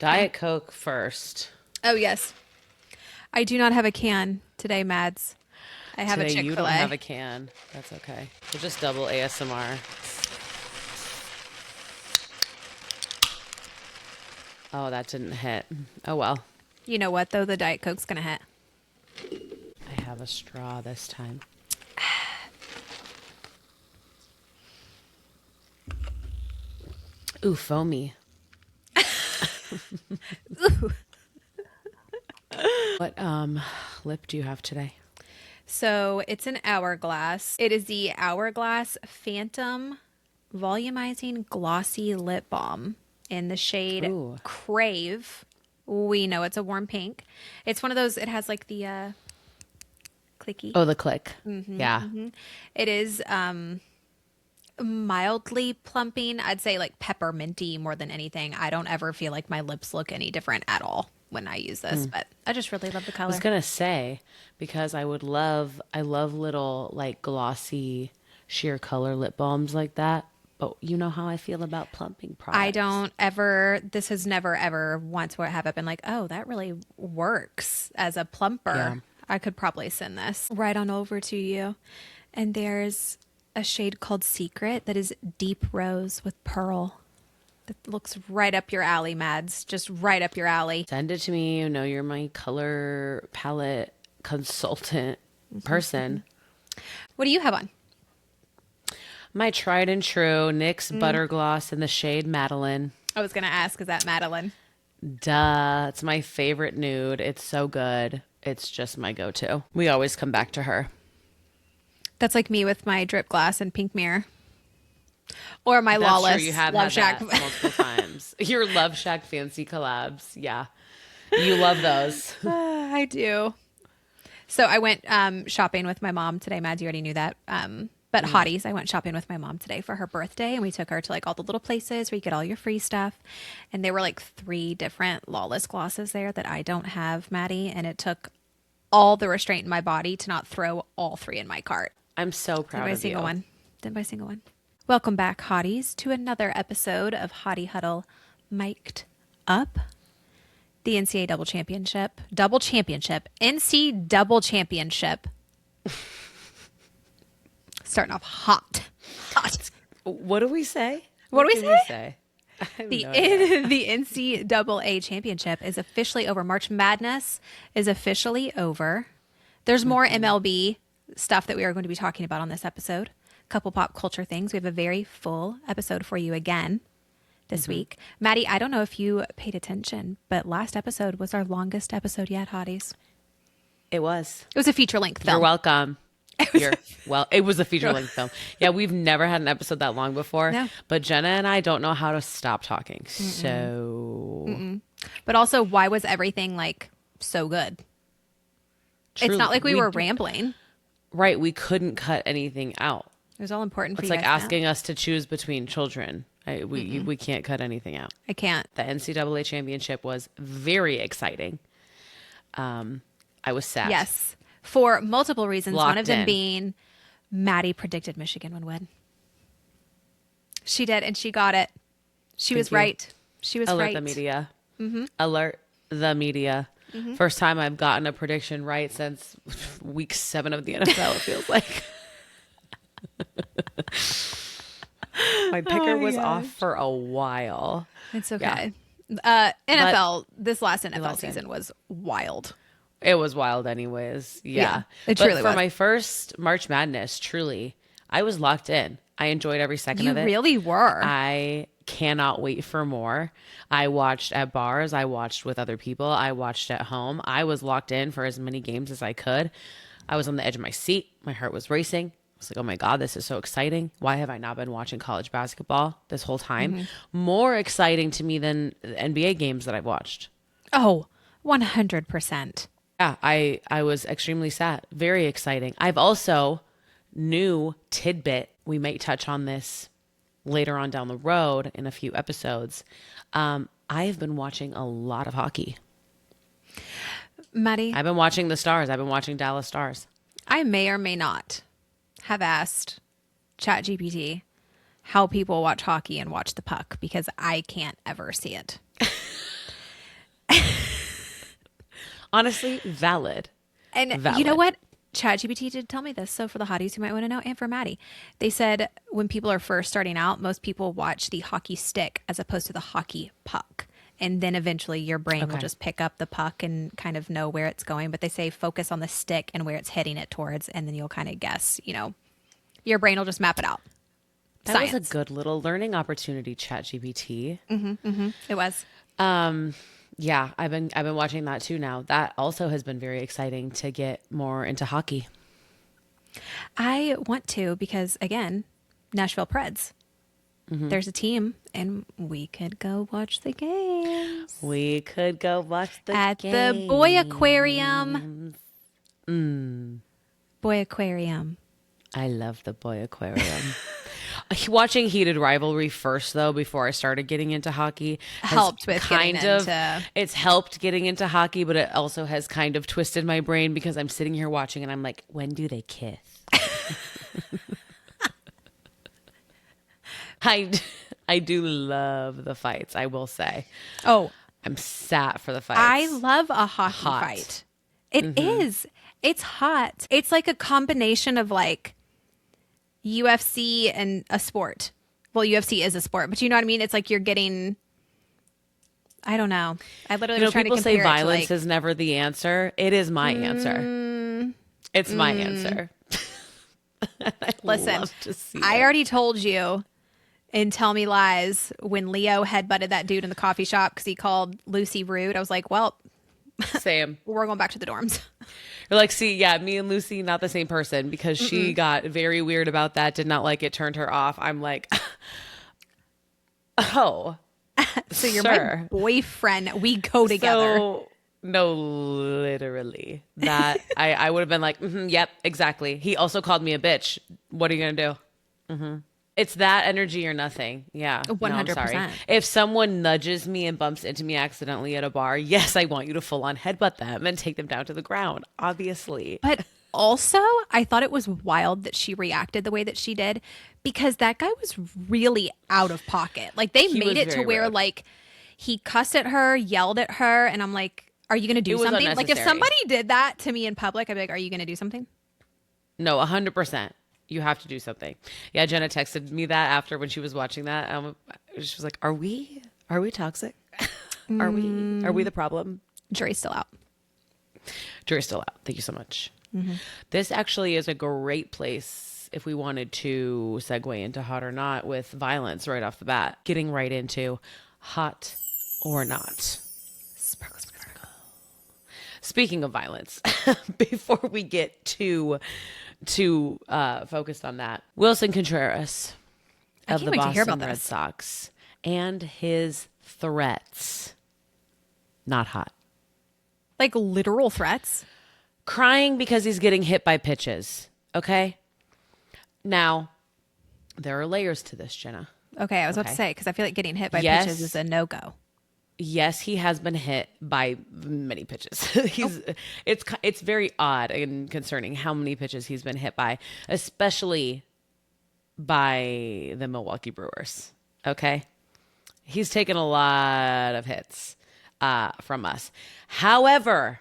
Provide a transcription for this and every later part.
Diet Coke first. Oh, yes. I do not have a can today, Mads. I have Today a you don't Chick-fil-A. have a can. That's okay. We'll just double ASMR. Oh, that didn't hit. Oh, well. You know what, though? The Diet Coke's going to hit. I have a straw this time. Ooh, foamy. Ooh. What lip do you have today? So it's an Hourglass. It is the Hourglass Phantom Volumizing Glossy Lip Balm in the shade Ooh. Crave. We know it's a warm pink. It's one of those, it has like the clicky. Oh, the click. Yeah. It is mildly plumping. I'd say like pepperminty more than anything. I don't ever feel like my lips look any different at all when I use this, but I just really love the I color. was gonna say, because I love little like glossy sheer color lip balms like that. But you know how I feel about plumping products. I don't ever, this has never ever once where have I been like, oh, that really works as a plumper. Yeah. I could probably send this right on over to you. And there's a shade called Secret that is deep rose with pearl. That looks right up your alley, Mads. Just right up your alley. Send it to me. You know, you're my color palette consultant person. What do you have on? My tried and true NYX Butter Gloss in the shade Madeline. I was going to ask, is that Madeline? Duh. It's my favorite nude. It's so good. It's just my go-to. We always come back to her. That's like me with my Drip Glass and Pink Mirror. Or my That's Lawless true. You have Love had Shack. that multiple times. Your Love Shack fancy collabs. Yeah. You love those. I do. So I went shopping with my mom today. Mads, you already knew that. But Hotties, I went shopping with my mom today for her birthday, and we took her to like all the little places where you get all your free stuff. And there were like 3 different Lawless glosses there that I don't have, Maddie, and it took all the restraint in my body to not throw all 3 in my cart. I'm so proud Didn't buy a of single you. one. Didn't buy a single one. Welcome back, Hotties, to another episode of Hottie Huddle Mic'd Up. The NCAA Double Championship. NC Double Championship. Starting off hot. Hot. What do we say? What do we did say? I have The, no idea. the NCAA Championship is officially over. March Madness is officially over. There's more MLB stuff that we are going to be talking about on this episode. Couple pop culture things. We have a very full episode for you again this week. Maddie, I don't know if you paid attention, but last episode was our longest episode yet, Hotties. It was. It was a feature-length film. You're welcome. It was a feature-length film. Yeah, we've never had an episode that long before. No. But Jenna and I don't know how to stop talking. So But also, why was everything like so good? Truly, It's not like we were rambling. Right, we couldn't cut anything out. It was all important for It's you like guys to know. asking us to choose between children. We can't cut anything out. I can't. The NCAA championship was very exciting. I was sad. Yes. For multiple reasons. One Locked of them in. being Maddie predicted Michigan would win. She did, and she got it. She was you. right. She was Alert right. the media. Alert the media. First time I've gotten a prediction right since week 7 of the NFL, it feels like. My picker was off for a while. It's okay. NFL, this last NFL last season was wild. It was wild anyways. Yeah. it But truly for was. my first March Madness, truly, I was locked in. I enjoyed every second You of it. really were. I cannot wait for more. I watched at bars. I watched with other people. I watched at home. I was locked in for as many games as I could. I was on the edge of my seat. My heart was racing. I was like, oh my God, this is so exciting. Why have I not been watching college basketball this whole time? More exciting to me than the NBA games that I've watched. Oh, 100%. Yeah, I was extremely sad. Very exciting. I've also, new tidbit, we might touch on this later on down the road in a few episodes. I've been watching a lot of hockey. Maddie, I've been watching the Stars. I've been watching Dallas Stars. I may or may not have asked ChatGPT how people watch hockey and watch the puck because I can't ever see it. Honestly, valid. And you know Valid. what? ChatGPT did tell me this. So for the hotties who might want to know, and for Maddie, they said when people are first starting out, most people watch the hockey stick as opposed to the hockey puck. And then eventually your brain will Okay. just pick up the puck and kind of know where it's going. But they say focus on the stick and where it's hitting it towards. And then you'll kind of guess, your brain will just map it out. That Science. was a good little learning opportunity, ChatGPT. It was. Yeah, I've been watching that too now. That also has been very exciting to get more into hockey. I want to because, again, Nashville Preds. There's a team, and we could go watch the games We could go watch the at the Boy Aquarium. Boy Aquarium. I love the Boy Aquarium. Watching Heated Rivalry first, though, before I started getting into hockey, has Helped with getting into- It's helped getting into hockey, but it also has kind of twisted my brain because I'm sitting here watching and I'm like, when do they kiss? I do love the fights, I will say. Oh, I'm sat for the fights. I love a hockey Hot. fight. It is. It's hot. It's like a combination of like UFC and a sport. Well, UFC is a sport, but you know what I mean? It's like you're getting, I don't know. I literally was trying to people compare say it violence to like, is never the answer. It is my answer. It's my answer. listen, love to see I it. already told you in Tell Me Lies when Leo headbutted that dude in the coffee shop because he called Lucy rude. I was like, well, Same. we're going back to the dorms. You're like, see, yeah, me and Lucy, not the same person because she got very weird about that, did not like it, turned her off. I'm like, oh, So you're sir. my boyfriend. We go together. So, no, literally. That, I would have been like, yep, exactly. He also called me a bitch. What are you going to do? It's that energy or nothing. Yeah. No, I'm 100%. sorry. If someone nudges me and bumps into me accidentally at a bar, yes, I want you to full on headbutt them and take them down to the ground, obviously. But also, I thought it was wild that she reacted the way that she did because that guy was really out of pocket. Like they He made was it to very where rude. like he cussed at her, yelled at her, and I'm like, are you going to do It was something? Like if unnecessary. somebody did that to me in public, I'd be like, are you going to do something? No, 100%. You have to do something. Yeah, Jenna texted me that after when she was watching that. She was like, "Are we toxic? Are we the problem?" Jury's still out. Jury's still out. Thank you so much. This actually is a great place if we wanted to segue into hot or not with violence right off the bat. Getting right into hot or not. Sparkle, sparkle, sparkle. Speaking of violence, before we get too focused on that, Wilson Contreras I of can't the wait to hear Boston about Red this. Sox and his threats. Not hot. Like literal threats. Crying because he's getting hit by pitches. Okay. Now, there are layers to this, Jenna. Okay, I was about Okay. to say because I feel like getting hit by Yes. pitches is a no-go. Yes, he has been hit by many pitches. It's very odd and concerning how many pitches he's been hit by, especially by the Milwaukee Brewers. Okay, he's taken a lot of hits from us. However,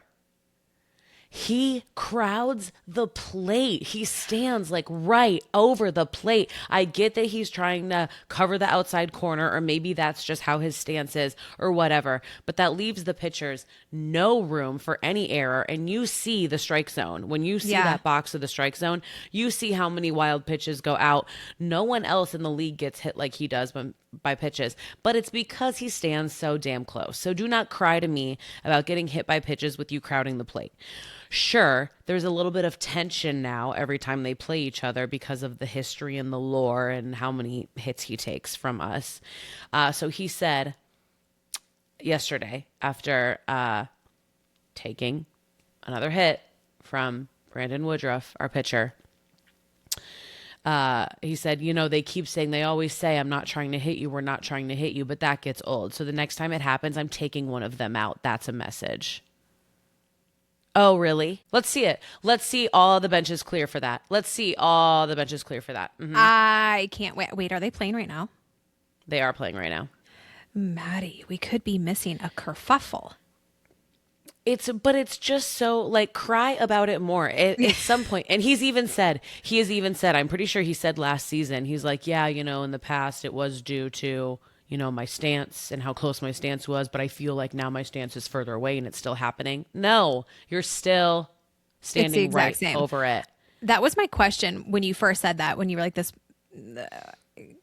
he crowds the plate. He stands like right over the plate. I get that he's trying to cover the outside corner, or maybe that's just how his stance is, or whatever. But that leaves the pitchers no room for any error. And you see the strike zone. When you see Yeah. that box of the strike zone, you see how many wild pitches go out. No one else in the league gets hit like he does by pitches, but it's because he stands so damn close. So do not cry to me about getting hit by pitches with you crowding the plate. Sure, there's a little bit of tension now every time they play each other because of the history and the lore and how many hits he takes from us. So he said yesterday, after taking another hit from Brandon Woodruff, our pitcher, he said, they keep saying, they always say, I'm not trying to hit you. We're not trying to hit you, but that gets old. So the next time it happens, I'm taking one of them out. That's a message. Oh, really? Let's see it. Let's see all the benches clear for that. Let's see all the benches clear for that. I can't wait. Wait, are they playing right now? They are playing right now. Maddie, we could be missing a kerfuffle. But it's just so like cry about it more at some point. And he has even said, I'm pretty sure he said last season, he's like, yeah, in the past it was due to, my stance and how close my stance was. But I feel like now my stance is further away and it's still happening. No, you're still It's the standing exact right same. over it. That was my question when you first said that, when you were like, this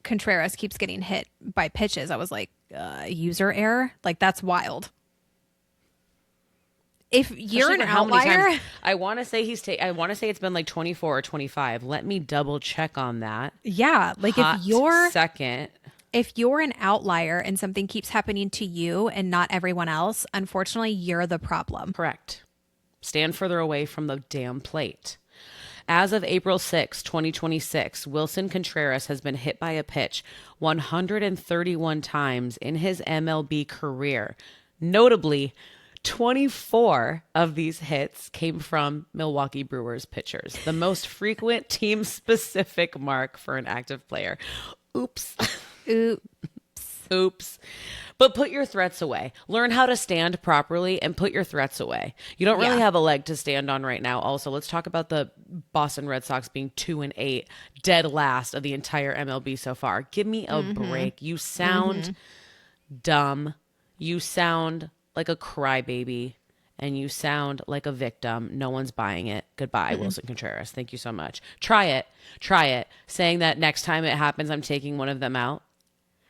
Contreras keeps getting hit by pitches. I was like, user error? Like, that's wild. If you're Especially an for how many outlier, times- I want to say I want to say it's been like 24 or 25. Let me double check on that. yeah, like Hot second. if you're an outlier and something keeps happening to you and not everyone else, unfortunately, you're the problem. Correct. Stand further away from the damn plate. As of April 6, 2026, Wilson Contreras has been hit by a pitch 131 times in his MLB career. Notably, 24 of these hits came from Milwaukee Brewers pitchers, the most frequent team-specific mark for an active player. Oops. Ooh, Oops. But put your threats away. Learn how to stand properly and put your threats away. You don't really Yeah. have a leg to stand on right now. Also, let's talk about the Boston Red Sox being 2-8, dead last of the entire MLB so far. Give me a break. You sound dumb. You sound like a crybaby. And you sound like a victim. No one's buying it. Goodbye, Wilson Contreras. Thank you so much. Try it. Try it. Saying that next time it happens, I'm taking one of them out.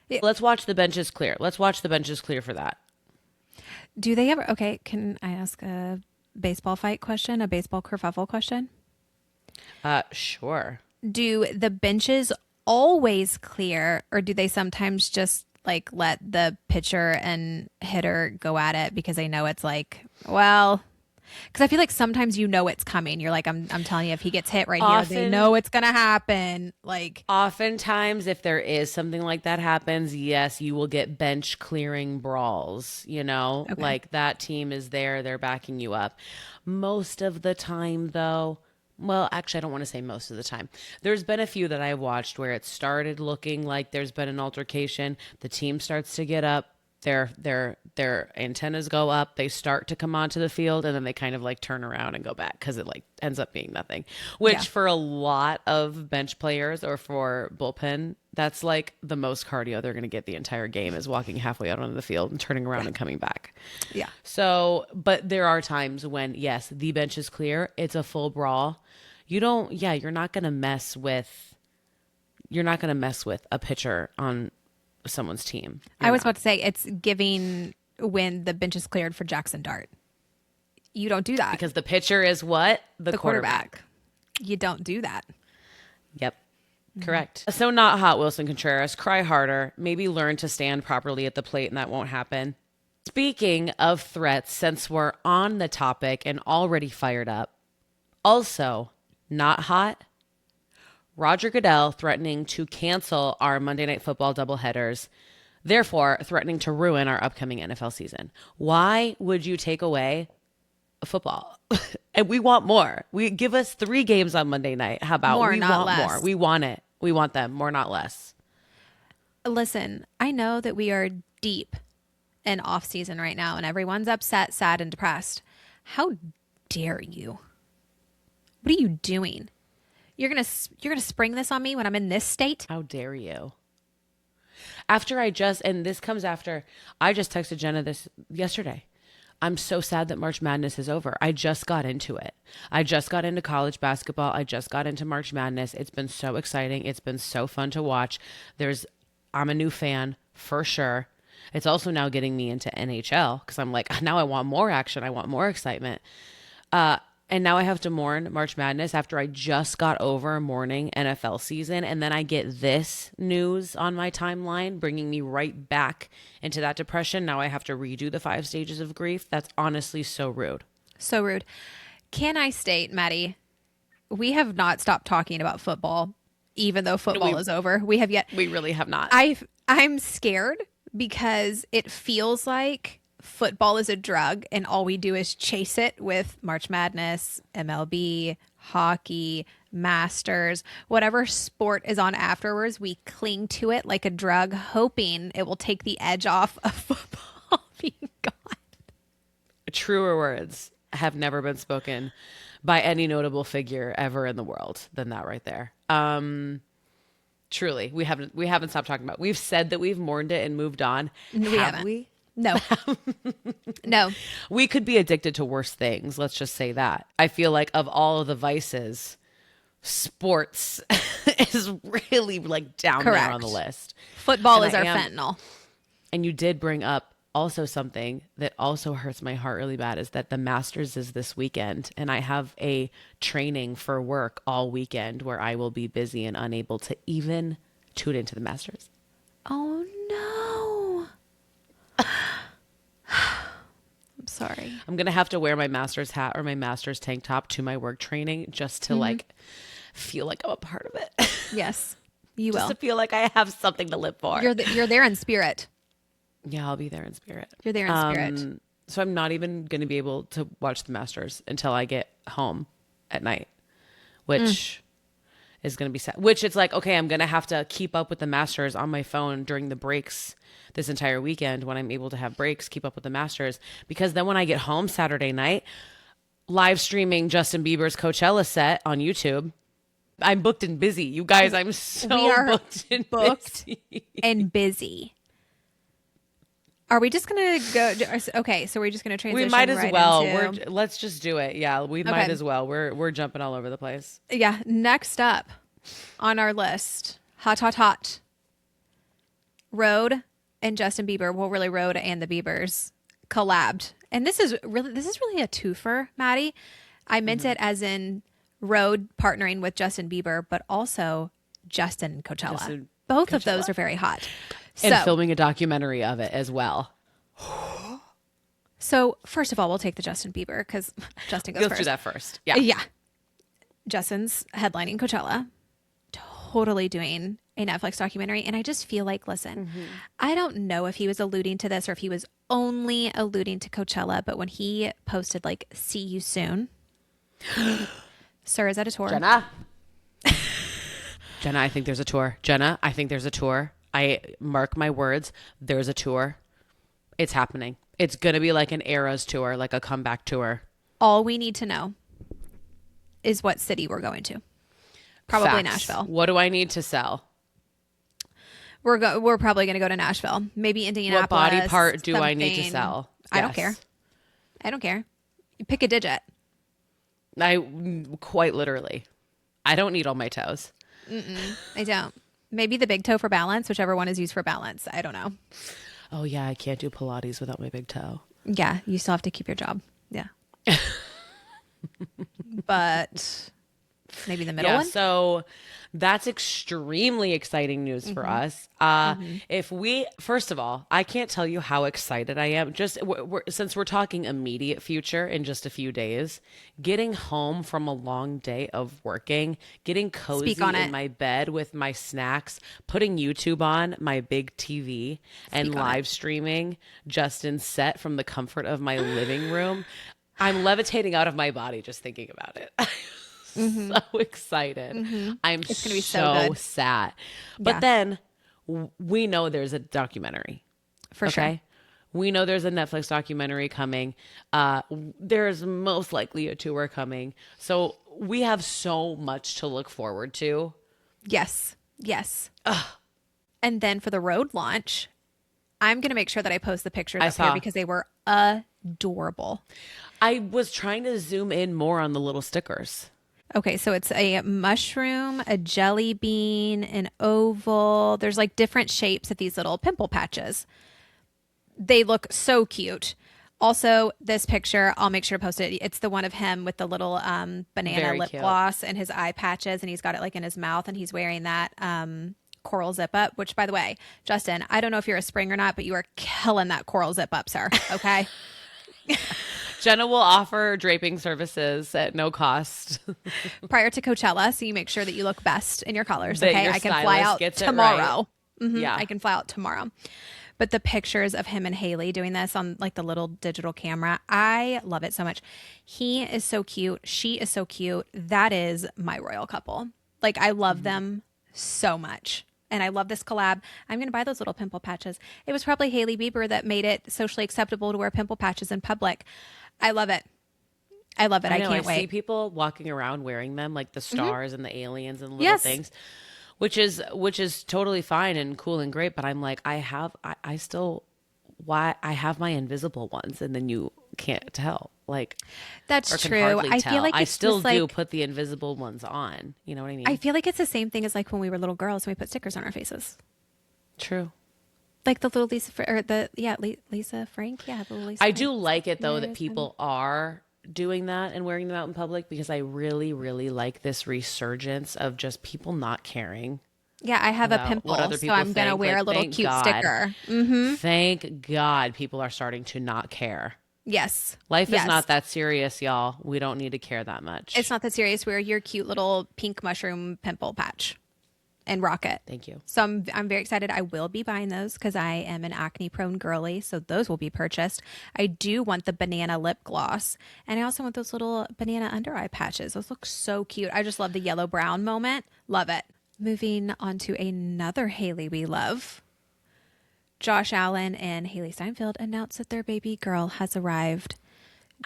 Yeah. Let's watch the benches clear. Let's watch the benches clear for that. do they ever? Okay, can I ask a baseball fight question? A baseball kerfuffle question? Sure. Do the benches always clear, or do they sometimes just like let the pitcher and hitter go at it because they know it's like, well, because I feel like sometimes it's coming. You're like, I'm telling you, if he gets hit right here, they Often- know it's gonna happen. Like, Oftentimes, if there is something like that happens, yes, you will get bench clearing brawls, like that team is there, they're backing you up. Most of the time, though, well, actually, I don't want to say most of the time. There's been a few that I've watched where it started looking like there's been an altercation. The team starts to get up. Their antennas go up. They start to come onto the field, and then they kind of like turn around and go back because it like ends up being nothing. Which Yeah. for a lot of bench players or for bullpen, that's like the most cardio they're going to get the entire game is walking halfway out onto the field and turning around and coming back. yeah, So, but there are times when, yes, the bench is clear. It's a full brawl. You're not going to mess with a pitcher on someone's team. I was about to say it's giving when the bench is cleared for Jackson Dart. You don't do that Because the pitcher is what? the quarterback. You don't do that. Yep. Correct. So not hot, Wilson Contreras. Cry harder. Maybe learn to stand properly at the plate, and that won't happen. Speaking of threats, since we're on the topic and already fired up, also not hot, Roger Goodell threatening to cancel our Monday Night Football doubleheaders, therefore threatening to ruin our upcoming NFL season. Why would you take away football? And we want more. We give us 3 games on Monday night. How about More, we not want less. more? We want it. We want them. More, not less. Listen, I know that we are deep in off season right now and everyone's upset, sad, and depressed. How dare you? What are you doing? You're gonna spring this on me when I'm in this state? How dare you? This comes after I just texted Jenna this yesterday. I'm so sad that March Madness is over. I just got into it. I just got into college basketball. I just got into March Madness. It's been so exciting. It's been so fun to watch. I'm a new fan for sure. It's also now getting me into NHL because I'm like, now I want more action. I want more excitement. And now I have to mourn March Madness after I just got over mourning NFL season. And then I get this news on my timeline, bringing me right back into that depression. Now I have to redo the 5 stages of grief. That's honestly so rude. So rude. Can I state, Maddie, we have not stopped talking about football, even though football is over. We have yet. We really have not. I'm scared because it feels like football is a drug and all we do is chase it with March Madness, MLB, hockey, Masters, whatever sport is on afterwards. We cling to it like a drug, hoping it will take the edge off of football being gone. truer words have never been spoken by any notable figure ever in the world than that right there. Truly, we haven't stopped talking about it. We've said that we've mourned it and moved on. We Have haven't. we? No. No. We could be addicted to worse things. Let's just say that. I feel like of all of the vices, sports is really like down there on the list. Football And is our fentanyl. And you did bring up also something that also hurts my heart really bad is that the Masters is this weekend, and I have a training for work all weekend where I will be busy and unable to even tune into the Masters. Oh no. I'm sorry. I'm going to have to wear my Masters hat or my Masters tank top to my work training just to like feel like I'm a part of it. Yes, you Just will. to feel like I have something to live for. You're there in spirit. Yeah, I'll be there in spirit. You're there in spirit. So I'm not even going to be able to watch the Masters until I get home at night, which is going to be sad. Which it's like, okay, I'm going to have to keep up with the Masters on my phone during the breaks this entire weekend when I'm able to have breaks, keep up with the Masters. Because then when I get home Saturday night, live streaming Justin Bieber's Coachella set on YouTube. I'm booked and busy. You guys, I'm so We are booked and busy. And busy. Are we just gonna go? Okay, so we're just gonna transition. We might as right well. into- Let's just do it. Yeah, we might as well. We're jumping all over the place. Yeah. Next up on our list, hot. Rhode and Justin Bieber. Well, really, Rhode and the Biebers collabed, and this is really a twofer, Maddie. I meant it as in Rhode partnering with Justin Bieber, but also Justin and Coachella. Both of those are very hot. And filming a documentary of it as well. So first of all, we'll take the Justin Bieber because Justin goes Let's first. do that first. Yeah. Yeah. Justin's headlining Coachella, totally doing a Netflix documentary. And I just feel like, listen, I don't know if he was alluding to this or if he was only alluding to Coachella, but when he posted like, see you soon. Sir, is that a tour? Jenna, I think there's a tour. Jenna, I think there's a tour. I mark my words. There's a tour. It's happening. It's going to be like an Eras tour, like a comeback tour. All we need to know is what city we're going to. Probably Facts. Nashville. What do I need to sell? We're probably going to go to Nashville. Maybe Indianapolis. What body part do I need to something. sell? I don't Yes. care. I don't care. You pick a digit. Quite literally. I don't need all my toes. I don't. Maybe the big toe for balance, whichever one is used for balance. I don't know. Oh yeah, I can't do Pilates without my big toe. Yeah, you still have to keep your job. Yeah. But maybe the middle one. So that's extremely exciting news for us. If we, first of all, I can't tell you how excited I am. Just since we're talking immediate future in just a few days, getting home from a long day of working, getting cozy in my bed with my snacks, putting YouTube on my big TV and live streaming Justin's set from the comfort of my living room. I'm levitating out of my body just thinking about it. So excited. I'm It's gonna be so good. sad. But then we know there's a documentary. For sure. We know there's a Netflix documentary coming. There's most likely a tour coming. So we have so much to look forward to. Yes. And then for the road launch, I'm going to make sure that I post the pictures up here because they were adorable. I was trying to zoom in more on the little stickers. Okay, so it's a mushroom, a jelly bean, an oval. There's like different shapes of these little pimple patches. They look so cute. Also, this picture, I'll make sure to post it. It's the one of him with the little banana Very lip cute. gloss and his eye patches, and he's got it like in his mouth, and he's wearing that coral zip up, which, by the way, Justin, I don't know if you're a spring or not, but you are killing that coral zip up, sir. Okay? Jenna will offer draping services at no cost. Prior to Coachella, so you make sure that you look best in your colors. That Okay, your I can fly stylist out gets it tomorrow. right. Yeah, I can fly out tomorrow. But the pictures of him and Haley doing this on like the little digital camera, I love it so much. He is so cute. She is so cute. That is my royal couple. Like, I love them so much. And I love this collab. I'm going to buy those little pimple patches. It was probably Haley Bieber that made it socially acceptable to wear pimple patches in public. I love it. I love it. I I know. I can't see wait. people walking around wearing them, like the stars and the aliens and the little Yes. things, which is totally fine and cool and great. But I'm like, I still, why I have my invisible ones, and then you can't tell, like, That's or can true. hardly I feel tell. like I it's still just like, do put the invisible ones on. You know what I I mean? feel like it's the same thing as like when we were little girls and we put stickers on our faces. True. Like the little Lisa Frank. Yeah, the little Lisa I Frank do like it though that stickers and- people are doing that and wearing them out in public, because I really, really like this resurgence of just people not caring Yeah, I have a about what pimple, other so people I'm going to think. wear a Like, little thank cute God. sticker. Mm-hmm. Thank God people are starting to not care. Yes. Life is Yes. not that serious, y'all. We don't need to care that much. It's not that serious. Wear your cute little pink mushroom pimple patch and rock it. Thank you. So I'm very excited. I will be buying those because I am an acne prone girly. So those will be purchased. I do want the banana lip gloss. And I also want those little banana under eye patches. Those look so cute. I just love the yellow brown moment. Love it. Moving on to another Haley we love. Josh Allen and Haley Steinfeld announced that their baby girl has arrived.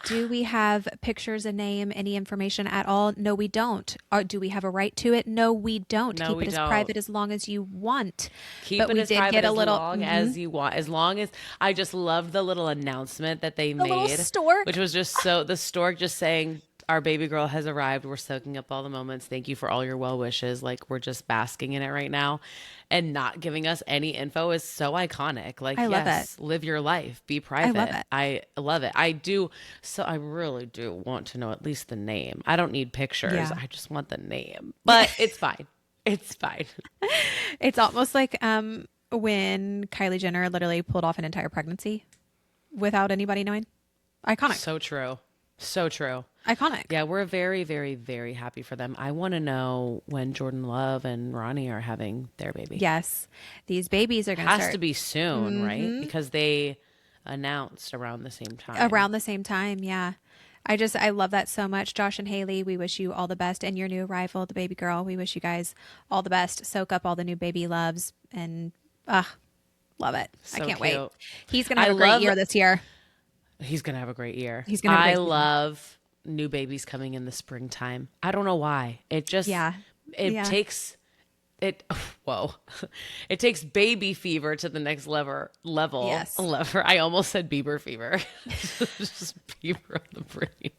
Do we have pictures, a name, any information at all? No, we don't. Or do we have a right to it? No, we don't. No, Keep we it as don't. private as long as you want. Keep But it we as did private get a as little long as you want. As long as I just loved the little announcement that they the little made, stork. which was just so the stork just saying, "Our baby girl has arrived. We're soaking up all the moments. Thank you for all your well wishes." Like, we're just basking in it right now, and not giving us any info is so iconic. Like, I love yes, live your life, be private. it. I love it. I do. So I really do want to know at least the name. I don't need pictures. Yeah. I just want the name. But it's fine. It's fine. It's almost like when Kylie Jenner literally pulled off an entire pregnancy without anybody knowing. Iconic. So true. So true. Iconic. Yeah, we're very, very, very happy for them. I want to know when Jordan Love and Ronnie are having their baby. Yes. These babies are going to Has start to be soon, right? Because they announced around the same time. around the same time. Yeah. I love that so much. Josh and Haley, we wish you all the best. And your new arrival, the baby girl, we wish you guys all the best. Soak up all the new baby loves and love it. So I can't cute. wait. He's going to have a great year this year. He's going to have a great year. He's gonna have a great I season. love new babies coming in the springtime. I don't know why. It just, Yeah. it Yeah. takes, it, whoa. It takes baby fever to the next level. Yes. I almost said Bieber fever. Just Bieber on the brain.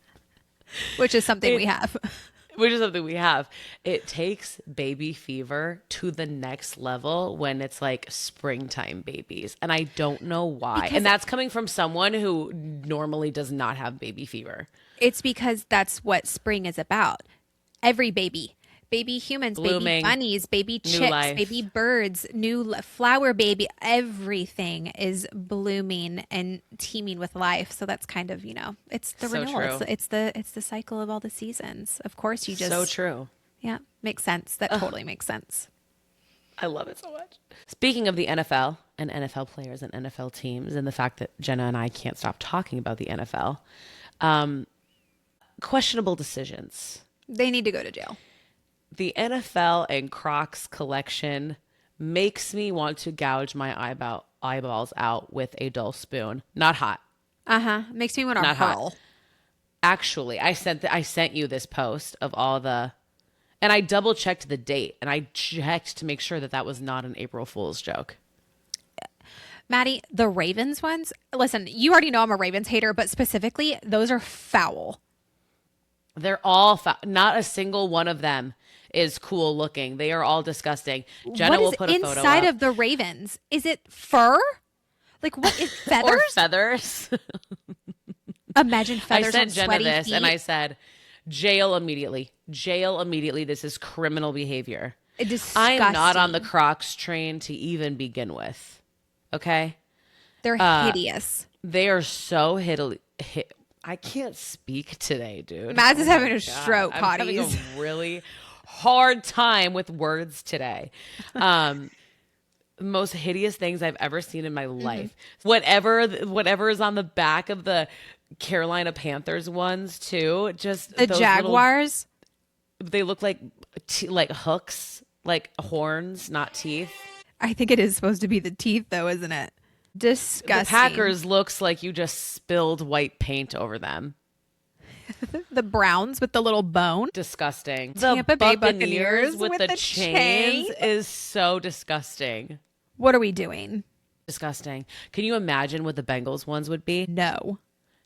Which is something we have. Which is something we have. It takes baby fever to the next level when it's like springtime babies. And I don't know why. And that's coming from someone who normally does not have baby fever. It's because that's what spring is about. Every baby humans, Blooming, baby bunnies, baby chicks, life. baby birds, flower baby, everything is blooming and teeming with life. So that's kind of, it's the So renewal. true. It's the cycle of all the seasons. Of course, you just So true. Yeah, makes sense. That totally makes sense. I love it so much. Speaking of the NFL and NFL players and NFL teams and the fact that Jenna and I can't stop talking about the NFL, questionable decisions. They need to go to jail. The NFL and Crocs collection makes me want to gouge my eyeballs out with a dull spoon. Not hot. Makes me want to Not hot. hurl. Actually, I sent you this post of all the, and I double checked the date, and I checked to make sure that was not an April Fool's joke. Maddie, the Ravens ones. Listen, you already know I'm a Ravens hater, but specifically, those are foul. They're all not a single one of them is cool looking. They are all disgusting. Jenna What will is put a photo inside up. of the Ravens? Is it fur? Like what is feathers? Or feathers. Imagine feathers I sent on Jenna sweaty this feet. and I said, jail immediately. Jail immediately. This is criminal behavior. I am not on the Crocs train to even begin with. Okay? They're hideous. They are so I can't speak today, dude. Mads is having a God. stroke, I'm having Hotties. a really hard time with words today. Most hideous things I've ever seen in my life. Whatever is on the back of the Carolina Panthers ones too. Just The those Jaguars. they look like like hooks, like horns, not teeth. I think it is supposed to be the teeth, though, isn't it? The Disgusting. Packers looks like you just spilled white paint over them. The Browns with the little bone. Disgusting. Tampa The Bay Buccaneers Buccaneers with the chains chain. is so disgusting. What are we doing? Disgusting. Can you imagine what the Bengals ones would be? No.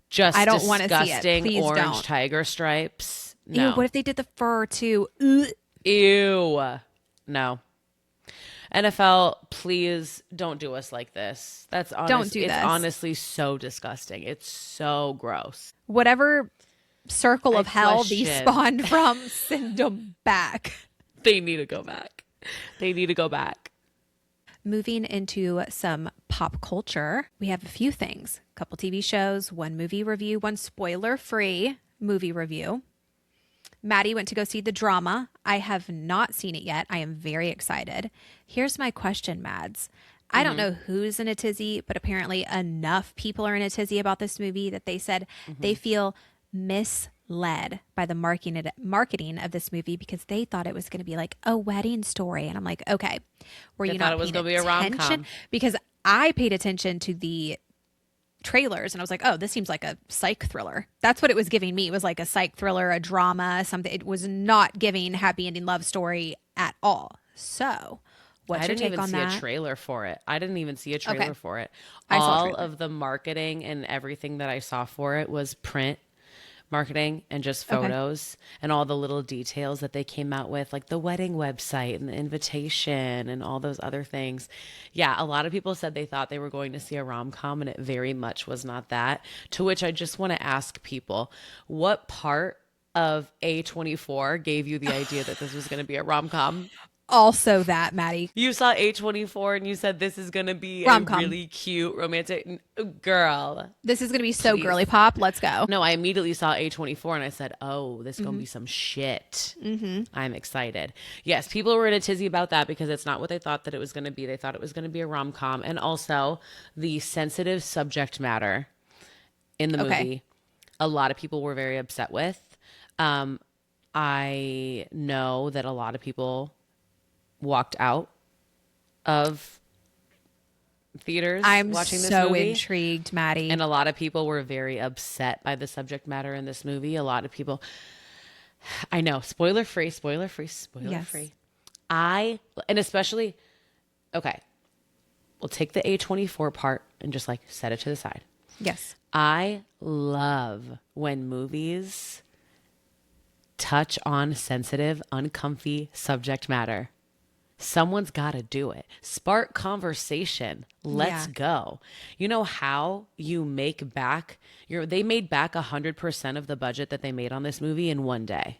Just I don't wanna see it. disgusting Please orange don't. tiger stripes. Ew, No. what if they did the fur too? Ugh. Ew. No. NFL, please don't do us like this. That's honest. Don't do it's this. honestly so disgusting. It's so gross. Whatever circle of hell these question. spawned from, send them back. They need to go back. They need to go back. Moving into some pop culture, we have a few things. A couple TV shows, one movie review, one spoiler-free movie review. Maddie went to go see the drama. I have not seen it yet. I am very excited. Here's my question, Mads. I don't know who's in a tizzy, but apparently enough people are in a tizzy about this movie that they said they feel misled by the marketing of this movie because they thought it was going to be like a wedding story. And I'm like, okay, were They you thought not it was paying gonna be a rom-com. attention? Because I paid attention to the trailers and I was like, oh, this seems like a psych thriller. That's what it was giving me. It was like a psych thriller, a drama, something. It was not giving happy ending love story at all. So what's I your didn't take even on see that? a trailer for it. I didn't even see a trailer Okay. for it. I saw a All trailer. of the marketing and everything that I saw for it was print marketing and just Okay. photos and all the little details that they came out with, like the wedding website and the invitation and all those other things. Yeah, a lot of people said they thought they were going to see a rom-com and it very much was not that. To which I just want to ask people, what part of A24 gave you the idea that this was going to be a rom-com? Also that, Maddie. You saw A24 and you said this is going to be Rom-com. a really cute romantic girl. This is going to be so Please. girly pop. Let's go. No, I immediately saw A24 and I said, oh, this is going to be some shit. I'm excited. Yes, people were in a tizzy about that because it's not what they thought that it was going to be. They thought it was going to be a rom-com. And also the sensitive subject matter in the Okay. movie, a lot of people were very upset with. I know that a lot of people walked out of theaters I'm watching this so movie. intrigued, Maddie. And a lot of people were very upset by the subject matter in this movie. A lot of people, I know, spoiler free. Yes. And especially, okay, we'll take the A24 part and just like set it to the side. Yes. I love when movies touch on sensitive, uncomfy subject matter. Someone's got to do it. Spark conversation. Let's Yeah. go. You know how you make back they made back 100% of the budget that they made on this movie in one day.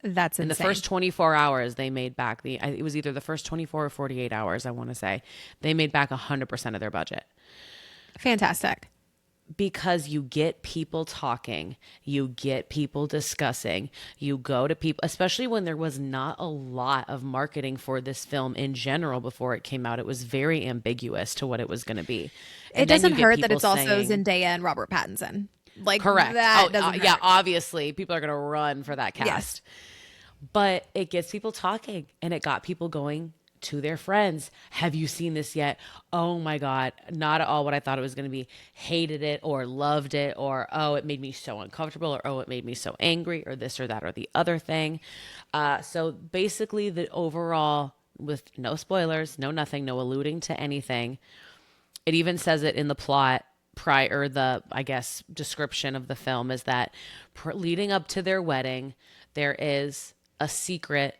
That's In insane. the first 24 hours, they made back it was either the first 24 or 48 hours, I want to say. They made back 100% of their budget. Fantastic. Because you get people talking, you get people discussing, you go to people, especially when there was not a lot of marketing for this film in general before it came out. It was very ambiguous to what it was going to be. It And then you doesn't get hurt that people it's also saying- Zendaya and Robert Pattinson. Like, Correct. that doesn't Yeah, hurt. obviously people are going to run for that cast. Yes. But it gets people talking and it got people going to their friends. Have you seen this yet? Oh my God. Not at all what I thought it was going to be. Hated it or loved it or, oh, it made me so uncomfortable or, oh, it made me so angry or this or that or the other thing. So basically the overall, with no spoilers, no nothing, no alluding to anything. It even says it in the plot prior, the, I guess, description of the film is that leading up to their wedding, there is a secret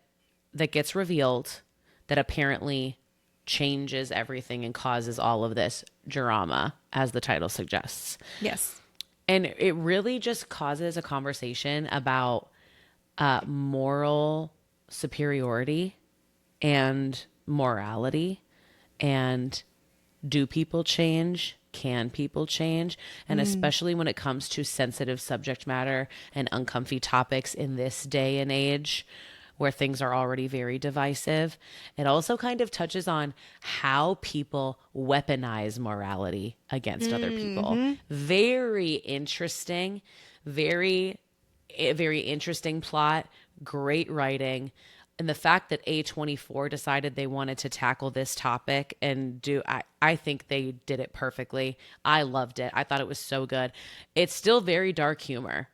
that gets revealed that apparently changes everything and causes all of this drama, as the title suggests. Yes. And it really just causes a conversation about moral superiority and morality and do people change? Can people change? And especially when it comes to sensitive subject matter and uncomfy topics in this day and age where things are already very divisive, it also kind of touches on how people weaponize morality against other people. Very interesting, very interesting plot, great writing. And the fact that A24 decided they wanted to tackle this topic and I think they did it perfectly. I loved it. I thought it was so good. It's still very dark humor.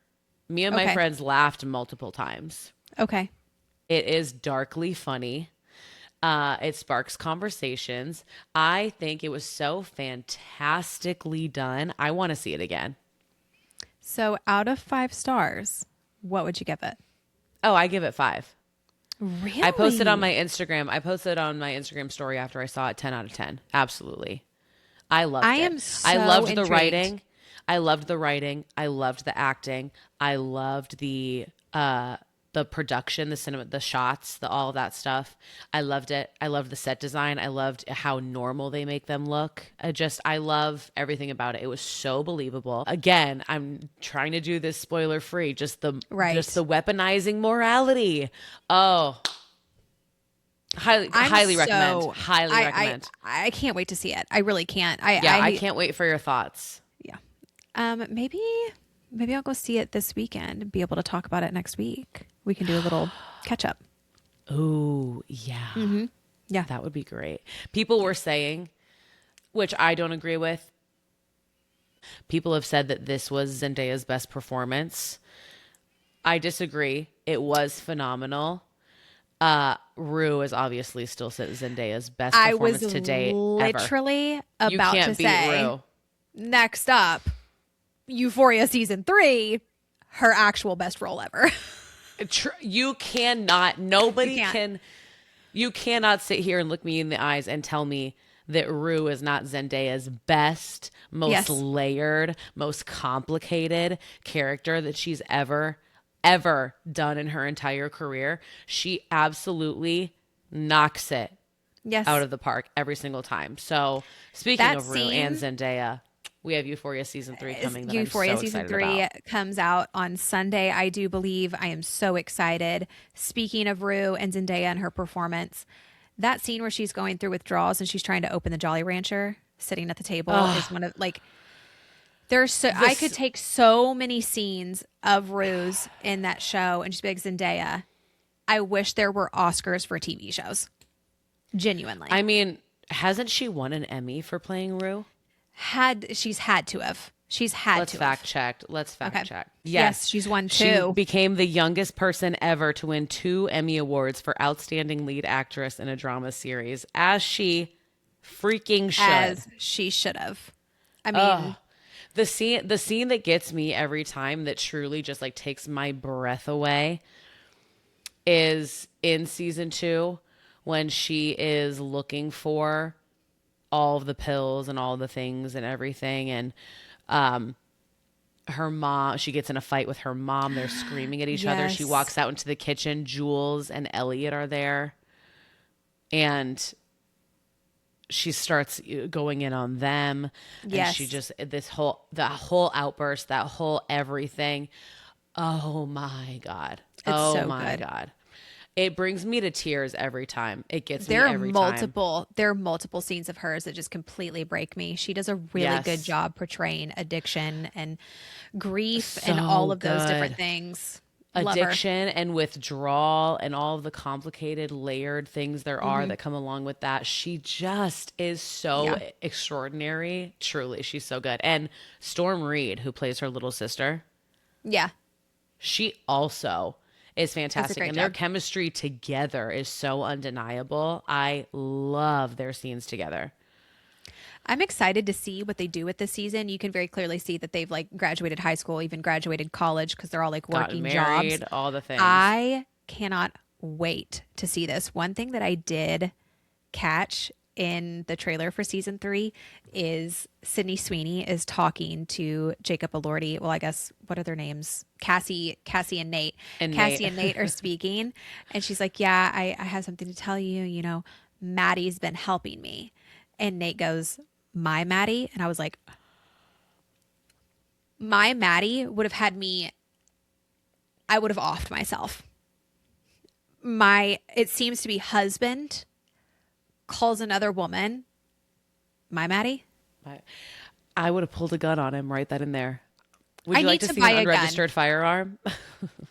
Me and my Okay. friends laughed multiple times. Okay. It is darkly funny. It sparks conversations. I think it was so fantastically done. I want to see it again. So out of 5 stars, what would you give it? Oh, I give it 5. Really? I posted on my Instagram. I posted on my Instagram story after I saw it 10 out of 10. Absolutely. I loved it. I am so I loved the intrigued. writing. I loved the writing. I loved the acting. I loved the production, the cinema, the shots, all of that stuff. I loved it. I loved the set design. I loved how normal they make them look. I love everything about it. It was so believable. Again, I'm trying to do this spoiler free. Just the weaponizing morality. Oh, highly recommend. Highly recommend. I can't wait to see it. I really can't. I can't wait for your thoughts. Yeah. Maybe I'll go see it this weekend and be able to talk about it next week. We can do a little catch up. Oh, yeah. Mm-hmm. Yeah. That would be great. People were saying, which I don't agree with, people have said that this was Zendaya's best performance. I disagree. It was phenomenal. Rue is obviously still Zendaya's best performance to date ever. Literally about You can't to beat say, Rue. next up, Euphoria season 3, her actual best role ever. You cannot. You cannot sit here and look me in the eyes and tell me that Rue is not Zendaya's best, most layered, most complicated character that she's ever done in her entire career. She absolutely knocks it out of the park every single time. So speaking of Rue and Zendaya, we have Euphoria season 3 coming. Euphoria season 3 about. comes out on Sunday, I do believe. I am so excited. Speaking of Rue and Zendaya and her performance, that scene where she's going through withdrawals and she's trying to open the Jolly Rancher, sitting at the table, is one of I could take so many scenes of Rue's in that show and just be like, Zendaya, I wish there were Oscars for TV shows. Genuinely. I mean, hasn't she won an Emmy for playing Rue? She's had to have. Let's fact check. Yes, she's won 2. She became the youngest person ever to win 2 Emmy Awards for Outstanding Lead Actress in a Drama Series, as she freaking should. As she should have. I mean, the scene that gets me every time, that truly just like takes my breath away, is in season 2 when she is looking for all of the pills and all the things and everything, and her mom, she gets in a fight with her mom. They're screaming at each other. She walks out into the kitchen. Jules and Elliot are there, and she starts going in on them. And she just, that whole outburst, that whole everything. Oh my God. God. It brings me to tears every time. It gets me every time. There are multiple scenes of hers that just completely break me. She does a really good job portraying addiction and grief and all of those different things. Addiction and withdrawal and all of the complicated, layered things there are that come along with that. She just is so extraordinary. Truly, she's so good. And Storm Reed, who plays her little sister. Yeah. She also is fantastic, and their job. chemistry together is so undeniable. I love their scenes together. I'm excited to see what they do with this season. You can very clearly see that they've like graduated high school, even graduated college, because they're all like working married, jobs. All the things. I cannot wait to see this. One thing that I did catch in the trailer for season 3 is Sydney Sweeney is talking to Jacob Elordi. Well, I guess, what are their names? Cassie and Nate. And Nate are speaking. And she's like, yeah, I have something to tell you. You know, Maddie's been helping me. And Nate goes, my Maddie? And I was like, my Maddie would have had me, I would have offed myself. It seems to be husband calls another woman my Maddie. I would have pulled a gun on him right then and there. Would you like to see an unregistered firearm?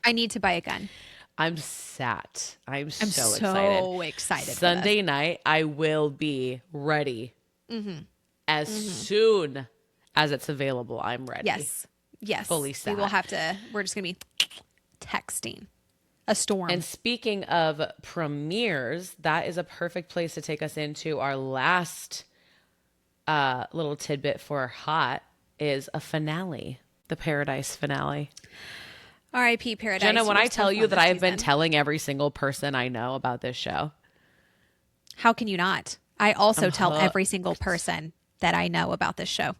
I need to buy a gun. I'm sat. I'm I'm so so excited. excited for Sunday night, I will be ready. As soon as it's available, I'm ready. Yes. Yes. Fully We sat. will have to, we're just going to be texting. A storm. And speaking of premieres, that is a perfect place to take us into our last little tidbit for hot is a finale, the Paradise finale. R.I.P. Paradise. Jenna, when You were I so tell you fun that this I have been season. telling every single person I know about this show, How can you not? I also tell hooked. every single person that I know about this show.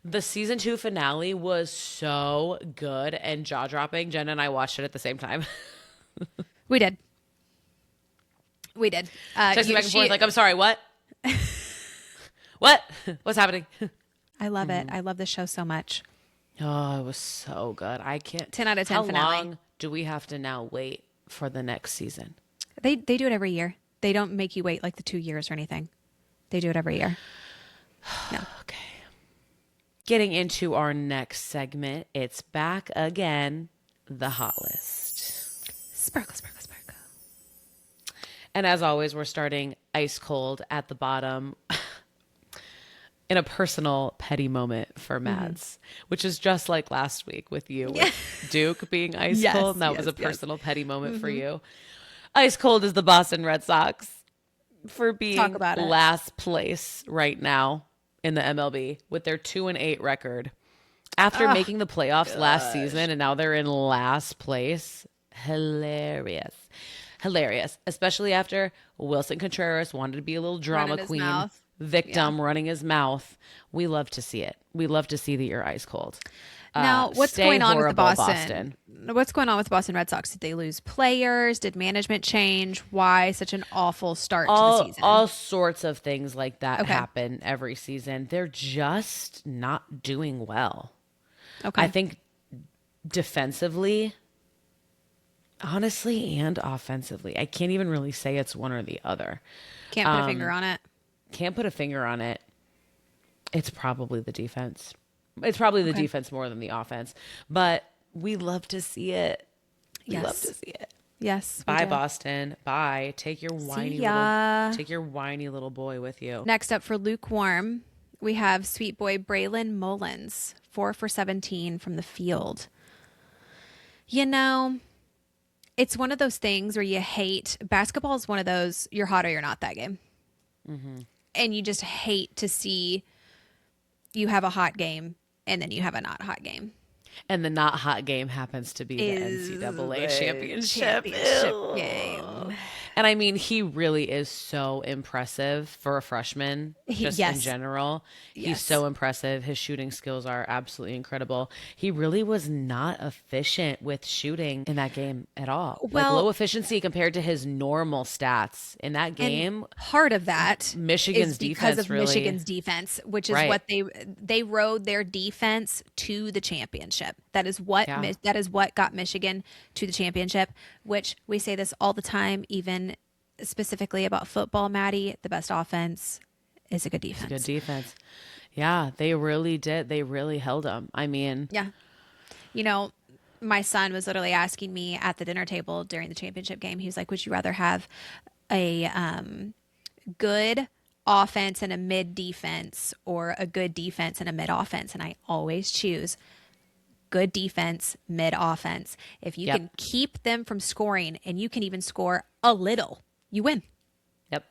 The season 2 finale was so good and jaw-dropping. Jenna and I watched it at the same time. We did. We did. Texting back and forth like, I'm sorry, what? What? What's happening? I love it. I love this show so much. Oh, it was so good. I can't. 10 out of 10 How finale. long do we have to now wait for the next season? They do it every year. They don't make you wait like the 2 years or anything. They do it every year. No. Okay. Getting into our next segment, it's back again, the hot list. Sparkle, sparkle, sparkle. And as always, we're starting ice cold at the bottom in a personal petty moment for Mads, which is just like last week with you, with Duke being ice Yes, cold. And that yes, was a yes. personal petty moment for you. Ice cold is the Boston Red Sox for being Talk about it. last place right now in the MLB with their 2-8 record. After making the playoffs last season and now they're in last place. Hilarious. Hilarious. Especially after Wilson Contreras wanted to be a little drama Running his queen. mouth. Victim running his mouth. We love to see it. We love to see that you're ice cold. Now, what's Stay going on with the horrible, Boston? What's going on with the Boston Red Sox? Did they lose players? Did management change? Why such an awful start to the season? All sorts of things like that Okay. happen every season. They're just not doing well. Okay. I think defensively, honestly, and offensively, I can't even really say it's one or the other. Can't put a finger on it. Can't put a finger on it. It's probably the defense. It's probably the defense more than the offense. But we love to see it. We Yes. love to see it. Yes. we Bye, do. Boston. Bye. Take your ya. whiny little boy with you. Next up for lukewarm, we have sweet boy Braylon Mullins, 4 for 17 from the field. You know, it's one of those things where you hate basketball is one of those you're hot or you're not that game. And you just hate to see you have a hot game and then you have a not hot game. And the not hot game happens to be the Is NCAA the championship. championship game. And I mean, he really is so impressive for a freshman, just in Yes. general. He's Yes. so impressive. His shooting skills are absolutely incredible. He really was not efficient with shooting in that game at all. Well- like low efficiency compared to his normal stats in that game. Part of that Michigan's is because defense of really- Michigan's defense, which is Right. what they rode their defense to the championship. That is what Yeah. that is what got Michigan to the championship. Which we say this all the time, even specifically about football. Maddie, the best offense is a good defense. Good defense. Yeah, they really did. They really held him. I mean, Yeah. You know, my son was literally asking me at the dinner table during the championship game. He was like, would you rather have a good offense and a mid defense or a good defense and a mid offense? And I always choose good defense, mid offense. If you Yep. can keep them from scoring and you can even score a little, you win. yep,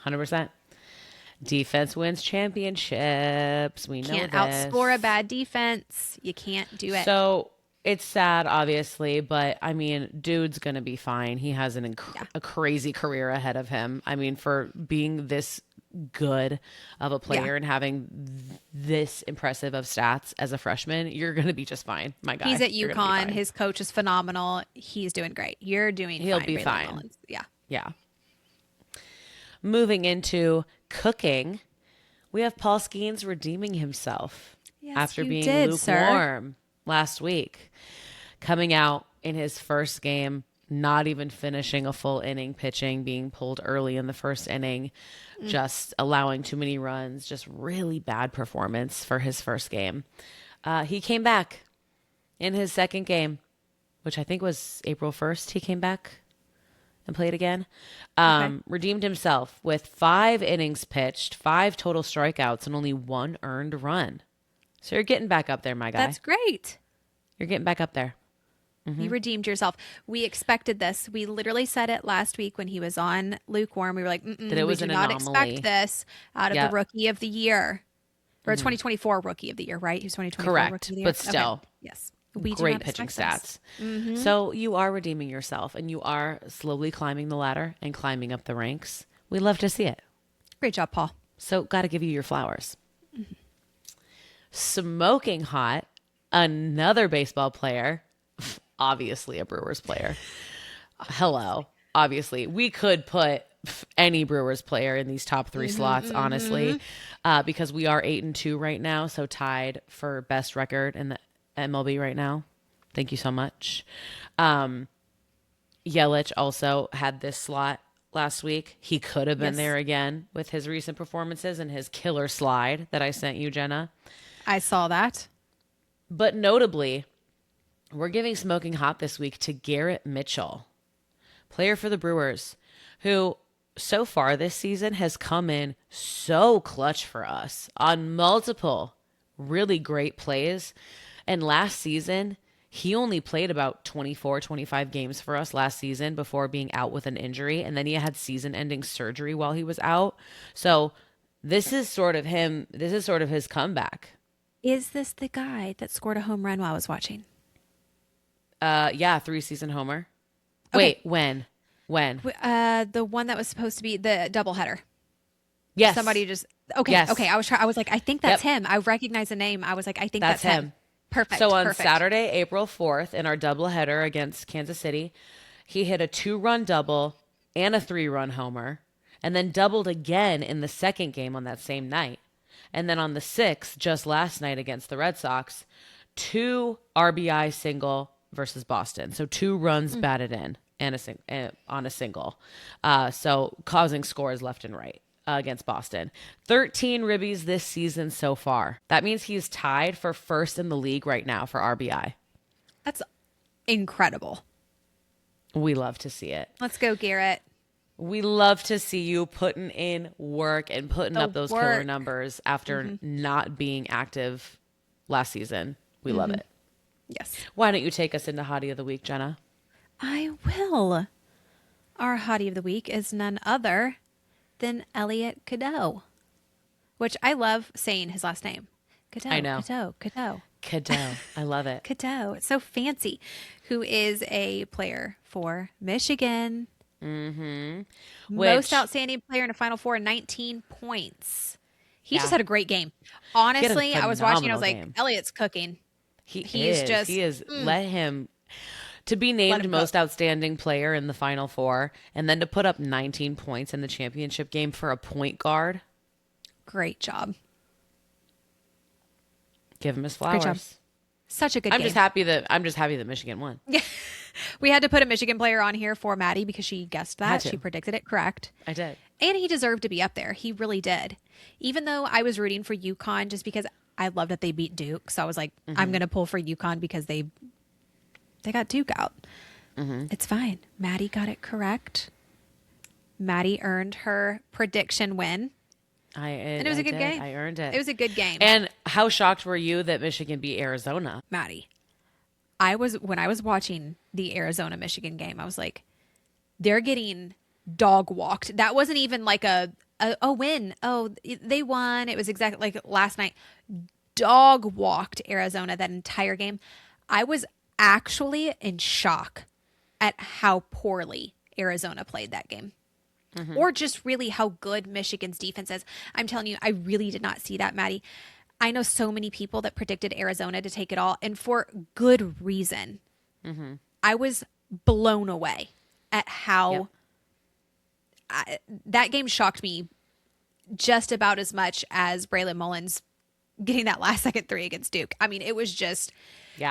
100%. Defense wins championships. We know Can't this. outscore a bad defense. You can't do it. So it's sad, obviously, but I mean, dude's gonna be fine. He has a crazy career ahead of him. I mean, for being this good of a player and having this impressive of stats as a freshman, you're gonna be just fine, my guy. He's at You're gonna be UConn. fine. His coach is phenomenal. He's doing great. You're doing He'll fine. be Braylon fine. Mullins. Yeah. Yeah. Moving into cooking, we have Paul Skeens redeeming himself Yes, after you being did, sir. lukewarm last week. Coming out in his first game, not even finishing a full inning pitching, being pulled early in the first inning, just allowing too many runs, just really bad performance for his first game. He came back in his second game which I think was April 1st, he came back and played again. Okay. Redeemed himself with 5 innings pitched, 5 total strikeouts, and only 1 earned run. So you're getting back up there, my guy. That's great. You're getting back up there. You redeemed yourself. We expected this. We literally said it last week when he was on Lukewarm. We were like, That it was we an do not anomaly. expect this out of Yep. the Rookie of the Year. Or 2024 Rookie of the Year, right? He was 2024 Correct, Rookie of the Year. but still. Okay. Yes. We do Great not pitching expect stats. So you are redeeming yourself, and you are slowly climbing the ladder and climbing up the ranks. We love to see it. this. Great job, Paul. So got to give you your flowers. Smoking hot, another baseball player, obviously a Brewers player. Hello. Obviously, we could put any Brewers player in these top 3 slots, honestly, because we are 8-2 right now. So tied for best record in the MLB right now. Thank you so much. Yelich also had this slot last week. He could have been Yes. there again with his recent performances and his killer slide that I sent you, Jenna. I saw that. But notably, we're giving smoking hot this week to Garrett Mitchell, player for the Brewers, who so far this season has come in so clutch for us on multiple really great plays. And last season, he only played about 24, 25 games for us last season before being out with an injury. And then he had season-ending surgery while he was out. So this is sort of him. This is sort of his comeback. Is this the guy that scored a home run while I was watching? Yeah, 3-season homer. Okay. Wait, when? The one that was supposed to be the doubleheader. Yes. Somebody just okay. Yes. Okay. I was like, I think that's Yep. him. I recognize the name. I was like, I think That's that's him. him. Perfect. So on perfect. Saturday, April 4th, in our doubleheader against Kansas City, he hit a 2-run double and a 3-run homer, and then doubled again in the second game on that same night. And then on the 6th, just last night against the Red Sox, 2 RBI single versus Boston. So 2 runs batted in and on a single. So causing scores left and right. Against Boston. 13 ribbies this season so far. That means he's tied for first in the league right now for RBI. That's incredible. We love to see it. Let's go, Garrett. We love to see you putting in work and putting The up those killer work. numbers after not being active last season. We love it. Yes, Why don't you take us into Hottie of the Week, Jenna? I will. Our hottie of the week is none other than Elliot Cadeau, which I love saying his last name. Cadeau. I know. Cadeau. Cadeau. I love it. Cadeau. It's so fancy. Who is a player for Michigan. Which, Most outstanding player in a Final Four, 19 points. He Yeah. just had a great game. Honestly, I was watching. I was like, phenomenal game. Elliot's cooking. He He's is. Let him to be named him most cook. outstanding player in the Final Four, and then to put up 19 points in the championship game for a point guard. Great job. Give him his Great flowers. job. Such a good I'm game. just happy that Michigan won. We had to put a Michigan player on here for Maddie because she guessed Had that. to. She predicted it correct. I did. And he deserved to be up there. He really did. Even though I was rooting for UConn just because I love that they beat Duke. So I was like, I'm going to pull for UConn because they got Duke out. It's fine. Maddie got it correct. Maddie earned her prediction win. And it was a good game. I earned it. It was a good game. And how shocked were you that Michigan beat Arizona? Maddie, when I was watching the Arizona Michigan game, I was like, they're getting dog walked. That wasn't even like a win. Oh, they won. It was exactly like last night. Dog walked Arizona that entire game. I was actually in shock at how poorly Arizona played that game. Or just really how good Michigan's defense is. I'm telling you, I really did not see that, Maddie. I know so many people that predicted Arizona to take it all, and for good reason. I was blown away at how that game shocked me just about as much as Braylon Mullins getting that last second 3 against Duke. I mean, it was just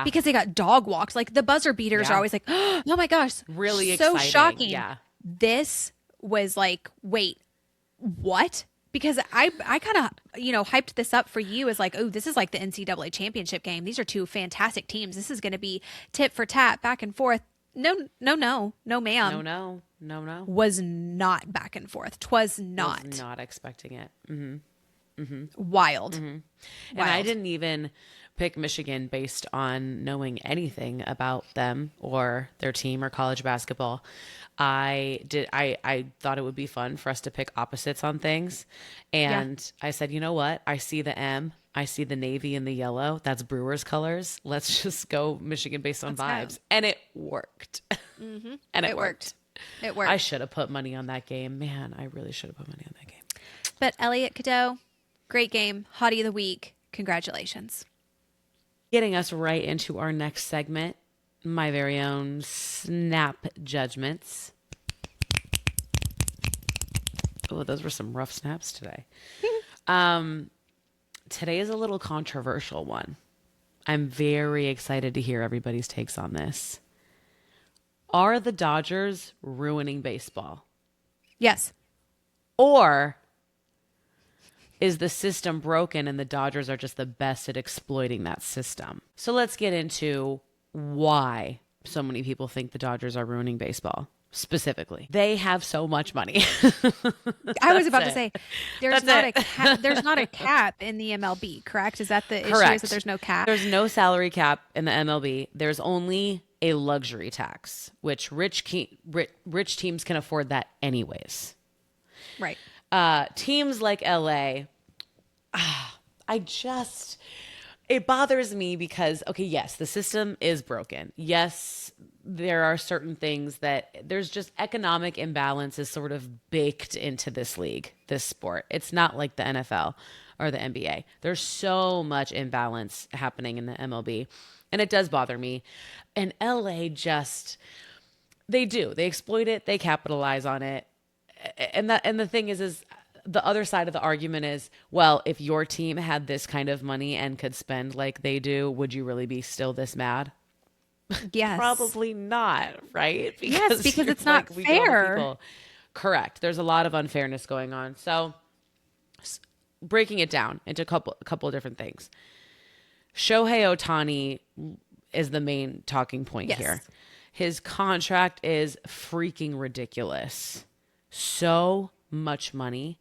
because they got dog walked. Like the buzzer beaters are always like, oh my gosh, Really so exciting. shocking. Yeah. This was like, wait, what? because I kind of, hyped this up for you as like, oh, this is like the NCAA championship game. These are two fantastic teams. This is going to be tit for tat, back and forth. No, ma'am. No. Was not back and forth. Twas not. Was not expecting it. Wild. And I didn't even pick Michigan based on knowing anything about them or their team or college basketball. I thought it would be fun for us to pick opposites on things. And I said, you know what? I see the M. I see the navy and the yellow. That's Brewers colors. Let's just go Michigan based on vibes. And it worked. And it worked. It worked. I should have put money on that game. Man, I really should have put money on that game. But Elliot Cadeau, great game. Hottie of the week. Congratulations. Getting us right into our next segment, my very own snap judgments. Oh, those were some rough snaps today. Today is a little controversial one. I'm very excited to hear everybody's takes on this. Are the Dodgers ruining baseball? Yes. Or is the system broken and the Dodgers are just the best at exploiting that system? So let's get into why so many people think the Dodgers are ruining baseball. Specifically, they have so much money. I was about to say, there's not a cap in the MLB, correct? Is that the issue? Is that there's no cap? There's no salary cap in the MLB. There's only a luxury tax, which rich teams can afford that anyways. Right. Teams like LA, it bothers me because, okay, yes, the system is broken. Yes, there are certain things that there's just economic imbalance is sort of baked into this league, this sport. It's not like the NFL or the NBA. There's so much imbalance happening in the MLB, and it does bother me. And LA they exploit it, they capitalize on it. And the thing is the other side of the argument is, well, if your team had this kind of money and could spend like they do, would you really be still this mad? Yes. Probably not, right? Because it's not fair. Correct. There's a lot of unfairness going on. So breaking it down into a couple of different things. Shohei Ohtani is the main talking point here. His contract is freaking ridiculous. So much money,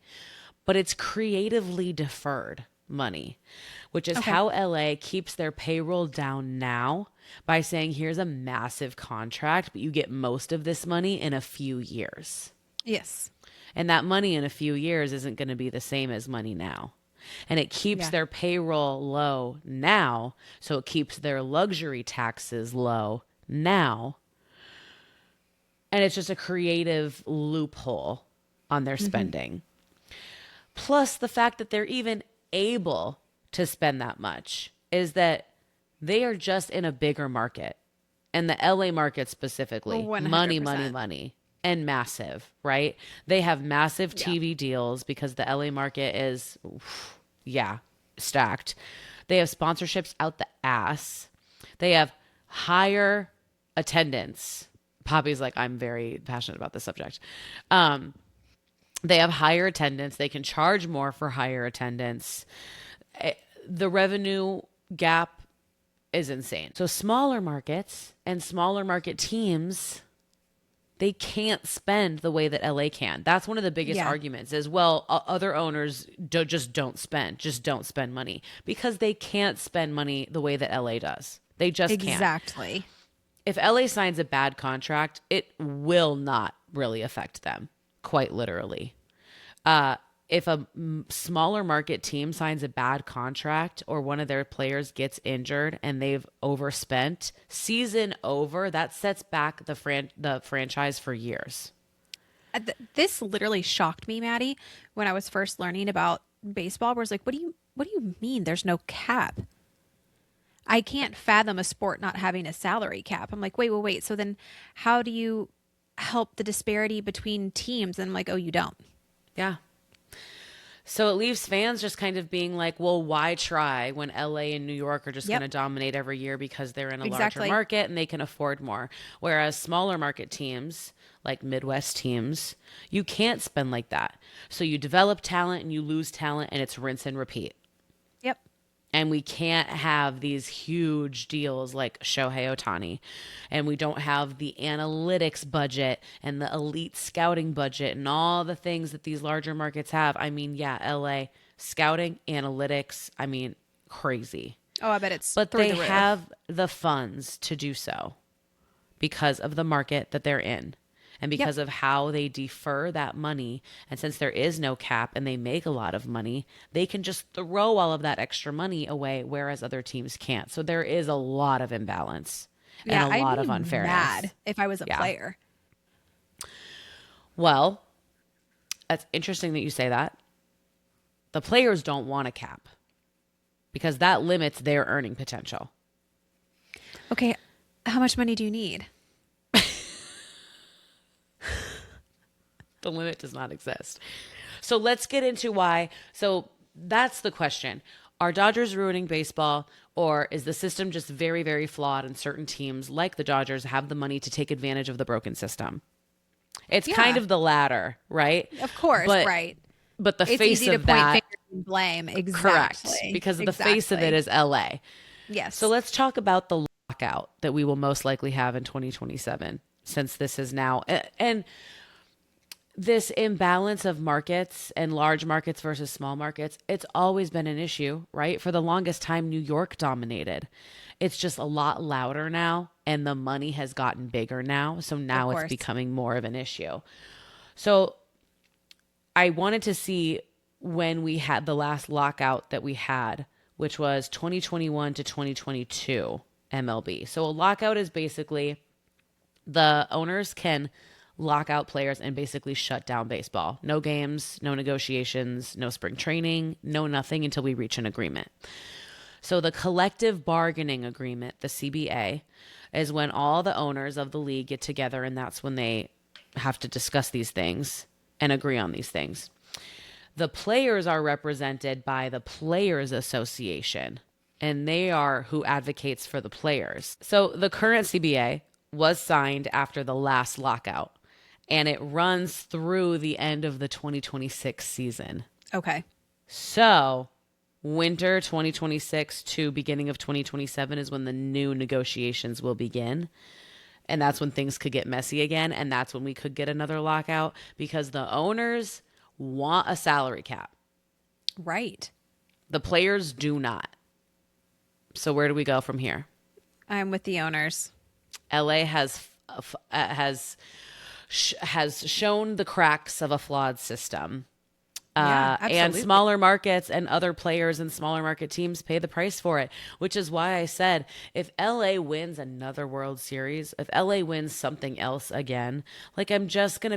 but it's creatively deferred money, which is how LA keeps their payroll down now by saying, here's a massive contract, but you get most of this money in a few years. Yes. And that money in a few years isn't going to be the same as money now. And it keeps their payroll low now, so it keeps their luxury taxes low now. And it's just a creative loophole on their spending. Plus, the fact that they're even able to spend that much is that they are just in a bigger market. And the LA market specifically, 100%. money, and massive, right? They have massive TV deals because the LA market is, stacked. They have sponsorships out the ass. They have higher attendance. Poppy's like, I'm very passionate about this subject. They have higher attendance. They can charge more for higher attendance. The revenue gap is insane. So smaller markets and smaller market teams, they can't spend the way that LA can. That's one of the biggest arguments is, well, other owners just don't spend money because they can't spend money the way that LA does. They just can't. Exactly. If LA signs a bad contract, it will not really affect them, quite literally. If a smaller market team signs a bad contract or one of their players gets injured and they've overspent, season over, that sets back the franchise for years. This literally shocked me, Maddie, when I was first learning about baseball. Where I was like, what do you mean there's no cap? I can't fathom a sport not having a salary cap. I'm like, wait. So then how do you help the disparity between teams? And I'm like, oh, you don't. Yeah. So it leaves fans just kind of being like, well, why try when LA and New York are just going Yep, to dominate every year because they're in a larger exactly. market and they can afford more. Whereas smaller market teams, like Midwest teams, you can't spend like that. So you develop talent and you lose talent and it's rinse and repeat. Yep. And we can't have these huge deals like Shohei Ohtani. And we don't have the analytics budget and the elite scouting budget and all the things that these larger markets have. I mean, yeah, LA scouting, analytics, I mean, crazy. Oh, I bet it's But through they the roof. have the funds to do so because of the market that they're in and Yep. because of how they defer that money. And since there is no cap and they make a lot of money, they can just throw all of that extra money away, whereas other teams can't. So there is a lot of imbalance and Yeah, a I'd lot be of unfairness. mad if I was a Yeah. player. Well, that's interesting that you say that. The players don't want a cap because that limits their earning potential. Okay, how much money do you need? The limit does not exist. So let's get into why. So that's the question. Are Dodgers ruining baseball, or is the system just very, very flawed and certain teams like the Dodgers have the money to take advantage of the broken system? It's kind Yeah, of the latter, right? of course, But right. but the It's face easy to of point that, fingers and blame. correct, Exactly. because the face of it Exactly. is LA. So Yes. let's talk about the lockout that we will most likely have in 2027, since this is now and this imbalance of markets and large markets versus small markets, it's always been an issue, right? For the longest time, New York dominated. It's just a lot louder now, and the money has gotten bigger now. So Of now it's course. becoming more of an issue. So I wanted to see when we had the last lockout that we had, which was 2021 to 2022 MLB. So a lockout is basically the owners can lock out players and basically shut down baseball. No games, no negotiations, no spring training, no nothing until we reach an agreement. So the collective bargaining agreement, the CBA, is when all the owners of the league get together and that's when they have to discuss these things and agree on these things. The players are represented by the Players Association, and they are who advocates for the players. So the current CBA was signed after the last lockout, and it runs through the end of the 2026 season. Okay. So winter 2026 to beginning of 2027 is when the new negotiations will begin. And that's when things could get messy again. And that's when we could get another lockout because the owners want a salary cap. Right. The players do not. So where do we go from here? I'm with the owners. LA has shown the cracks of a flawed system. Yeah, And absolutely. smaller markets and other players and smaller market teams pay the price for it, which is why I said if LA wins another World Series, if LA wins something else again, like it's just going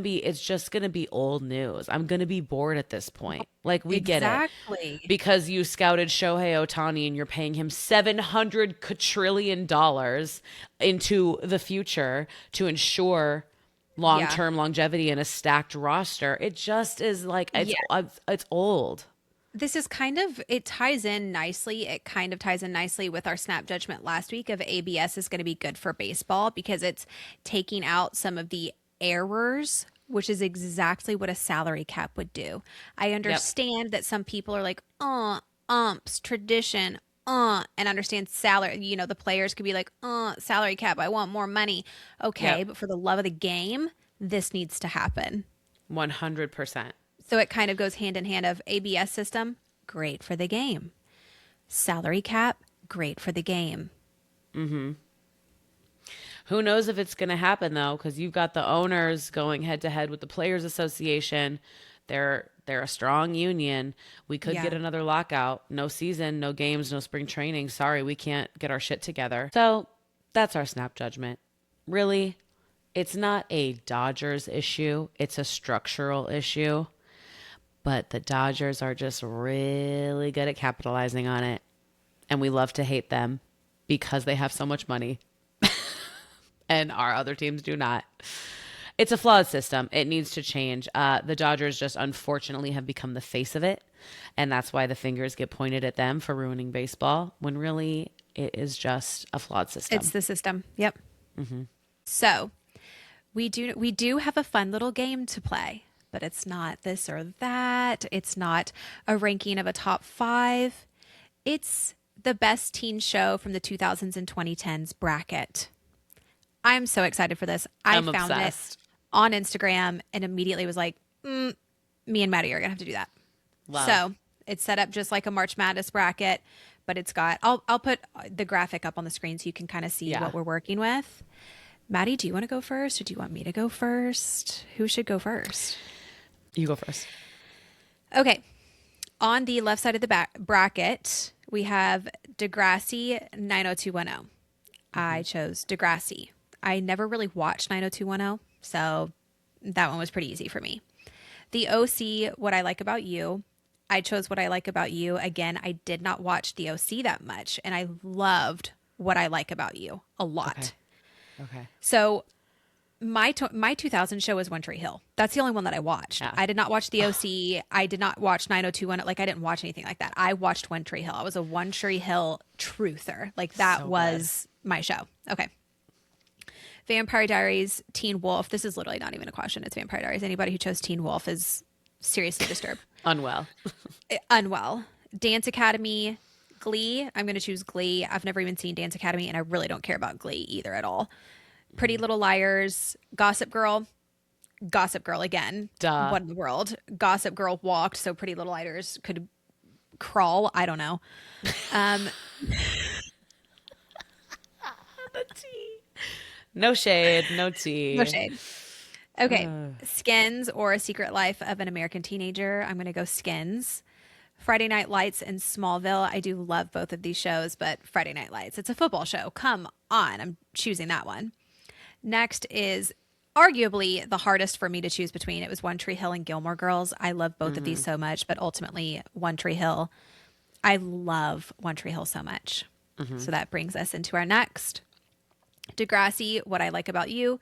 to be old news. I'm going to be bored at this point. Like we get it Exactly. because you scouted Shohei Ohtani and you're paying him $700 quadrillion into the future to ensure Yeah. long-term longevity in a stacked roster. It just is like Yeah. it's old. This is kind of, it ties in nicely. It kind of ties in nicely with our snap judgment last week of ABS is going to be good for baseball because it's taking out some of the errors, which is exactly what a salary cap would do. I Yep. understand that some people are like, tradition, and understand salary. You know, the players could be like, salary cap, I want more money. Okay, Yep. but for the love of the game, this needs to happen. 100%. So it kind of goes hand in hand of ABS system, great for the game. Salary cap, great for the game. Who knows if it's going to happen though cuz you've got the owners going head to head with the players association. They're a strong union. We could get Yeah. another lockout. No season, no games, no spring training. Sorry, we can't get our shit together. So, that's our snap judgment. Really, it's not a Dodgers issue. It's a structural issue. But the Dodgers are just really good at capitalizing on it. And we love to hate them because they have so much money and our other teams do not. It's a flawed system. It needs to change. The Dodgers just unfortunately have become the face of it. And that's why the fingers get pointed at them for ruining baseball, when really it is just a flawed system. It's the system. Yep. So we do have a fun little game to play, but it's not this or that. It's not a ranking of a top 5. It's the best teen show from the 2000s and 2010s bracket. I'm so excited for this. I'm found obsessed. it on Instagram and immediately was like, me and Maddie are going to have to do that. Love. So it's set up just like a March Madness bracket, but it's got, I'll put the graphic up on the screen so you can kind of see what we're working with. Maddie, do you want to go first or do you want me to go first? Who should go first? You go first. Okay. On the left side of the bracket, we have Degrassi 90210. I chose Degrassi. I never really watched 90210, so that one was pretty easy for me. The OC, What I Like About You. I chose What I Like About You. Again, I did not watch the OC that much, and I loved What I Like About You a lot. Okay. So my 2000 show was One Tree Hill. That's the only one that I watched. Yeah. I did not watch the OC. I did not watch 90210. Like, I didn't watch anything like that. I watched One Tree Hill. I was a One Tree Hill truther. Like, that So was my show. Okay. Vampire Diaries, Teen Wolf. This is literally not even a question. It's Vampire Diaries. Anybody who chose Teen Wolf is seriously disturbed. Unwell. Unwell. Dance Academy, Glee. I'm going to choose Glee. I've never even seen Dance Academy, and I really don't care about Glee either at all. Pretty Little Liars, Gossip Girl. Gossip Girl again. Duh. What in the world? Gossip Girl walked, so Pretty Little Liars could crawl. I don't know. The tea. No shade, no tea. No shade. Okay. Skins or A Secret Life of an American Teenager. I'm going to go Skins. Friday Night Lights and Smallville. I do love both of these shows, but Friday Night Lights, it's a football show. Come on. I'm choosing that one. Next is arguably the hardest for me to choose between. It was One Tree Hill and Gilmore Girls. I love both of these so much, but ultimately One Tree Hill. I love One Tree Hill so much. So that brings us into our next. Degrassi, What I Like About You.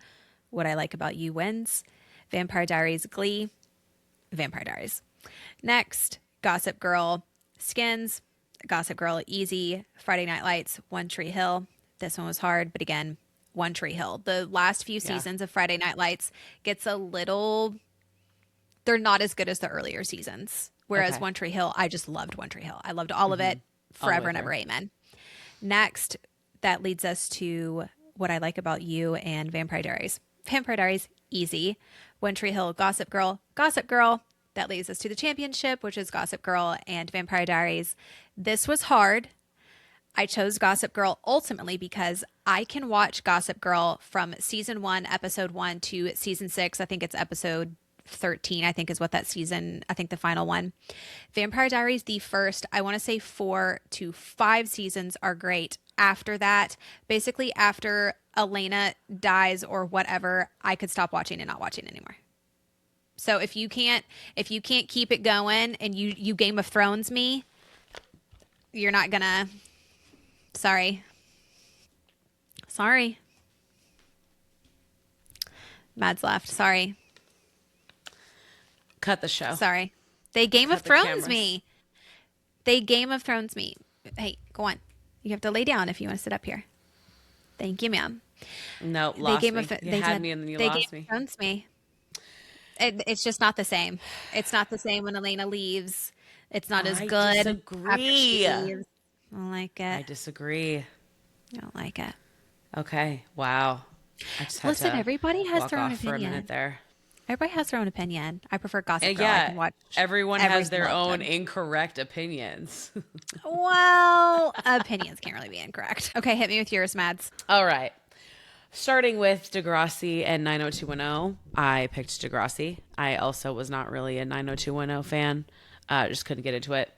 What I Like About You wins. Vampire Diaries, Glee. Vampire Diaries. Next, Gossip Girl, Skins. Gossip Girl, easy. Friday Night Lights, One Tree Hill. This one was hard, but again, One Tree Hill. The last few seasons of Friday Night Lights gets a little, they're not as good as the earlier seasons. Whereas One Tree Hill, I just loved One Tree Hill. I loved all of it. Forever and ever, amen. Next, that leads us to What I Like About You and Vampire Diaries. Vampire Diaries, easy. One Tree Hill, Gossip Girl. Gossip Girl, that leads us to the championship, which is Gossip Girl and Vampire Diaries. This was hard. I chose Gossip Girl ultimately because I can watch Gossip Girl from season 1, episode 1 to season 6. I think it's episode 13, I think is what that season, I think the final one. Vampire Diaries, the first, I want to say 4 to 5 seasons are great. After that, basically after Elena dies or whatever, I could stop watching and not watching anymore. So if you can't keep it going and you Game of Thrones me, you're not gonna. Sorry. Mads left. Sorry. Cut the show. Sorry. They Game of the Thrones cameras. me. They Game of Thrones me. Hey, go on. You have to lay down if you want to sit up here. Thank you, ma'am. No, lost They me. You had me and then you lost Game me. of Thrones me. It's just not the same. It's not the same when Elena leaves. It's not as I good disagree. after she leaves. I don't like I it. disagree. I don't like it. Okay. Wow. I just had Listen, to everybody has walk their own off for a opinion. minute there. Everybody has their own opinion. I prefer Gossip Girl. I Yeah, can watch everyone every has their single own episode. incorrect opinions. Well, opinions can't really be incorrect. Okay, hit me with yours, Mads. All right. Starting with Degrassi and 90210, I picked Degrassi. I also was not really a 90210 fan. Just couldn't get into it.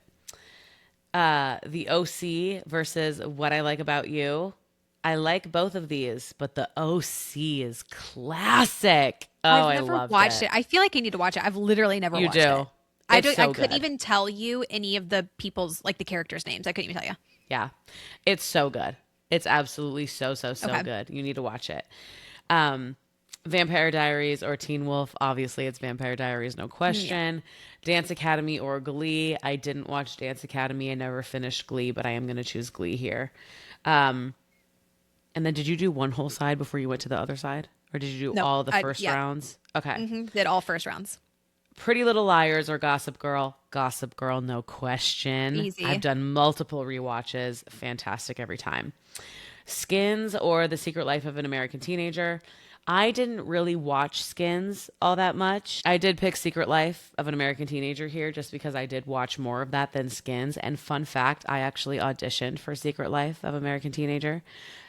The OC versus What I Like About You. I like both of these, but the OC is classic. Oh, I I've never loved watched it. it. I feel like I need to watch it. I've literally never You watched do. it. I It's don't. so I couldn't good. even tell you any of the people's, like, the characters' names. I couldn't even tell you. Yeah. It's so good. It's absolutely so Okay. good. You need to watch it. Vampire Diaries or Teen Wolf. Obviously, it's Vampire Diaries, no Yeah. question. Dance Academy or Glee. I didn't watch Dance Academy. I never finished Glee, but I am going to choose Glee here. Um, and then did you do one whole side before you went to the other side? Or did you do Nope. all the first Yeah. rounds? Okay. Did all first rounds. Pretty Little Liars or Gossip Girl? Gossip Girl, no question. I've Easy. done multiple rewatches. Fantastic every time. Skins or The Secret Life of an American Teenager? I didn't really watch Skins all that much. I did pick Secret Life of an American Teenager here just because I did watch more of that than Skins. And fun fact, I actually auditioned for Secret Life of American Teenager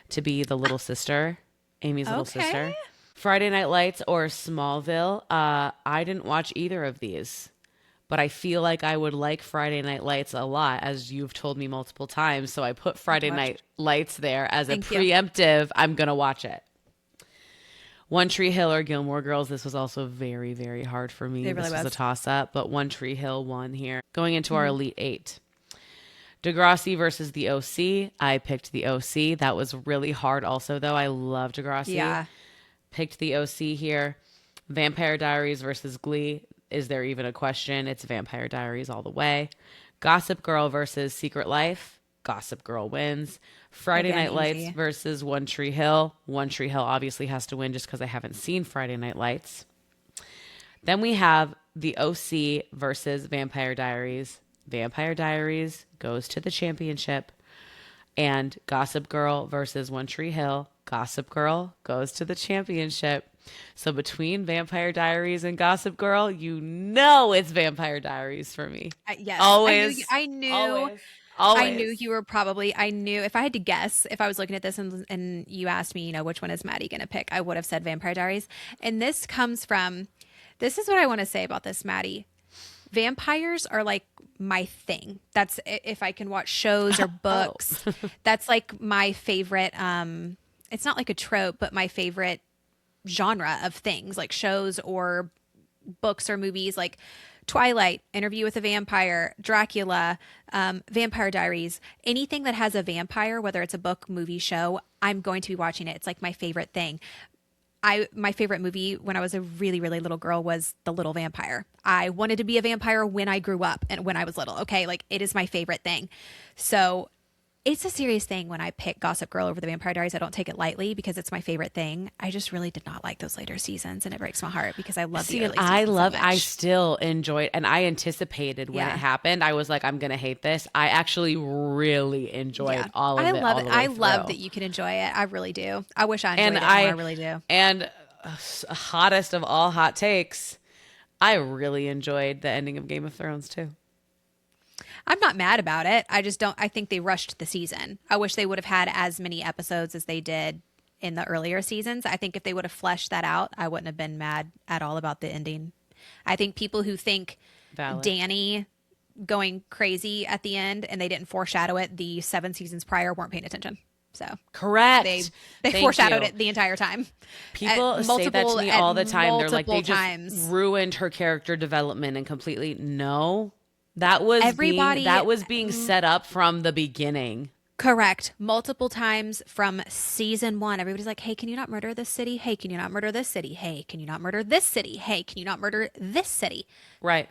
to be the little sister, Amy's little Okay. sister. Friday Night Lights or Smallville? I didn't watch either of these, but I feel like I would like Friday Night Lights a lot, as you've told me multiple times. So I put Friday Watch. Night Lights there as a Thank you. preemptive. I'm going to watch it. One Tree Hill or Gilmore Girls. This was also very, very hard for me. It really This was a was. toss up, but One Tree Hill won here. Going into our Elite Eight. Degrassi versus the OC. I picked the OC. That was really hard also, though. I love Degrassi. Yeah. Picked the OC here. Vampire Diaries versus Glee. Is there even a question? It's Vampire Diaries all the way. Gossip Girl versus Secret Life. Gossip Girl wins. Friday Again, Night Lights easy. versus One Tree Hill. One Tree Hill obviously has to win just because I haven't seen Friday Night Lights. Then we have the OC versus Vampire Diaries. Vampire Diaries goes to the championship. And Gossip Girl versus One Tree Hill. Gossip Girl goes to the championship. So between Vampire Diaries and Gossip Girl, you know it's Vampire Diaries for me. Yes. Always. I knew. Always. I knew Always. you were probably. I knew if I had to guess, if I was looking at this and you asked me, which one is Maddie going to pick, I would have said Vampire Diaries. And this comes from. This is what I want to say about this, Maddie. Vampires are like my thing. That's if I can watch shows or books. That's like my favorite. It's not like a trope, but my favorite genre of things, like shows or books or movies, like Twilight, Interview with a Vampire, Dracula, Vampire Diaries, anything that has a vampire, whether it's a book, movie, show, I'm going to be watching it. It's like my favorite thing. My favorite movie when I was a really, really little girl was The Little Vampire. I wanted to be a vampire when I grew up and when I was little. Okay. Like it is my favorite thing. So it's a serious thing when I pick Gossip Girl over the Vampire Diaries. I don't take it lightly because it's my favorite thing. I just really did not like those later seasons, and it breaks my heart because I love the early seasons I so love, much. I still enjoyed, and I anticipated when it Yeah. happened. I was like, I'm going to hate this. I actually really enjoyed all of I it. love all it. the way I love through. that you can enjoy it. I really do. I wish I enjoyed And it more. I really do. And hottest of all hot takes, I really enjoyed the ending of Game of Thrones too. I'm not mad about it. I just don't. I think they rushed the season. I wish they would have had as many episodes as they did in the earlier seasons. I think if they would have fleshed that out, I wouldn't have been mad at all about the ending. I think people who think Valid. Danny going crazy at the end and they didn't foreshadow it the 7 seasons prior weren't paying attention. So Correct. they Thank foreshadowed you. it the entire time. People At say that to me all the time. They're like, they multiple just times. ruined her character development and completely. No, that was Everybody- being set up from the beginning. Correct. Multiple times from season 1. Everybody's like, hey, can you not murder this city? Hey, can you not murder this city? Hey, can you not murder this city? Hey, can you not murder this city? Right.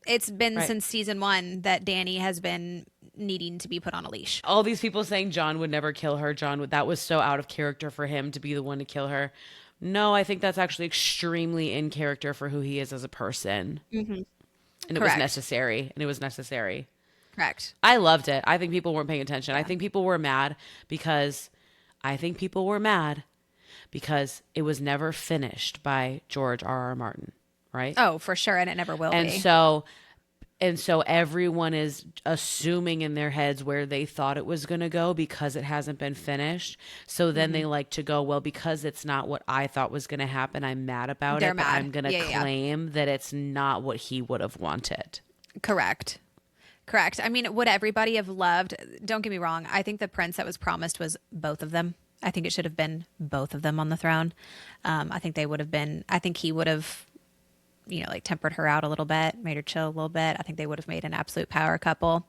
It's been Right. since season 1 that Danny has been needing to be put on a leash. All these people saying John would never kill her. That was so out of character for him to be the one to kill her. No, I think that's actually extremely in character for who he is as a person. Mm-hmm. And it was Correct. necessary. And it was necessary. Correct. I loved it. I think people weren't paying attention. I think people were mad because it was never finished by George R.R. Martin, right? Oh, for sure. And it never will And be. so everyone is assuming in their heads where they thought it was going to go because it hasn't been finished. So then they like to go, well, because it's not what I thought was going to happen, I'm mad about They're it, but mad. I'm going to Yeah. claim that it's not what he would have wanted. Correct. I mean, would everybody have loved? Don't get me wrong. I think the prince that was promised was both of them. I think it should have been both of them on the throne. I think they would have been. I think he would have, like tempered her out a little bit, made her chill a little bit. I think they would have made an absolute power couple.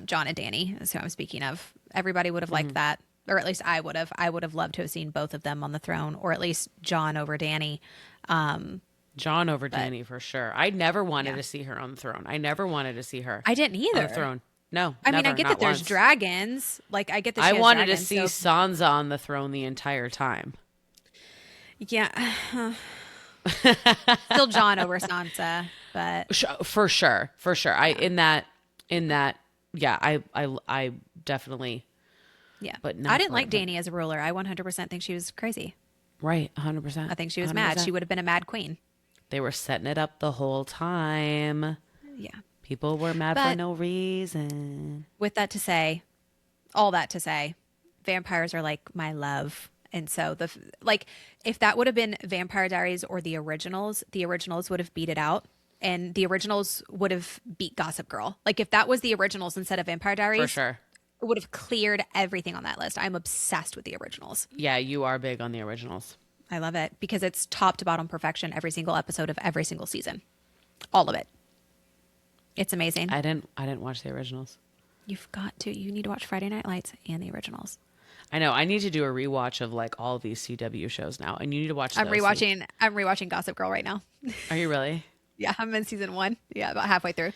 John and Danny is who I'm speaking of. Everybody would have liked that. or at least I would have. I would have loved to have seen both of them on the throne, or at least John over Danny. John over But Danny for sure. I never wanted yeah, to see her on the throne. I never wanted to see her I didn't on the either. throne. No, I mean, I never, get that not there's once. dragons. Like, I get that I she has wanted to dragons. see So Sansa on the throne the entire time. yeah, still John over Sansa, but For sure, for sure. I in that yeah, I definitely, yeah, but I not didn't for like Danny as a ruler. I 100% think she was crazy. right, 100%. I think she was mad. 100%. She would have been a mad queen. They were setting it up the whole time. Yeah. People were mad for But no reason. with that to say, all that to say, vampires are like my love. And so like if that would have been Vampire Diaries or the originals would have beat it out and the originals would have beat Gossip Girl. Like if that was the originals instead of Vampire For Diaries, sure. it would have cleared everything on that list. I'm obsessed with the originals. Yeah, you are big on the originals. I love it because it's top to bottom perfection every single episode of every single season. All of it. It's amazing. I didn't watch the originals. You've got to. You need to watch Friday Night Lights and the originals. I know. I need to do a rewatch of like all of these CW shows now, and you need to watch. I'm those. rewatching. I'm rewatching Gossip Girl right now. Are you really? Yeah, I'm in season 1. Yeah, about halfway through.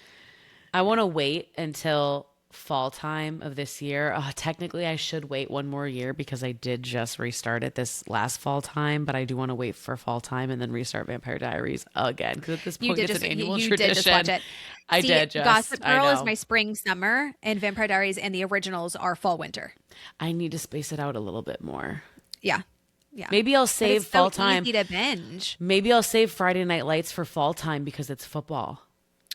I want to wait until fall time of this year. Technically, I should wait one more year because I did just restart it this last fall time, but I do want to wait for fall time and then restart Vampire Diaries again because at this point it's an annual you tradition. did just watch it. I See, did just. Gossip I Girl is know. my spring, summer, and Vampire Diaries and the originals are fall, winter. I need to space it out a little bit more. Yeah, yeah. Maybe I'll But save it's fall so time. easy to binge. Maybe I'll save Friday Night Lights for fall time because it's football.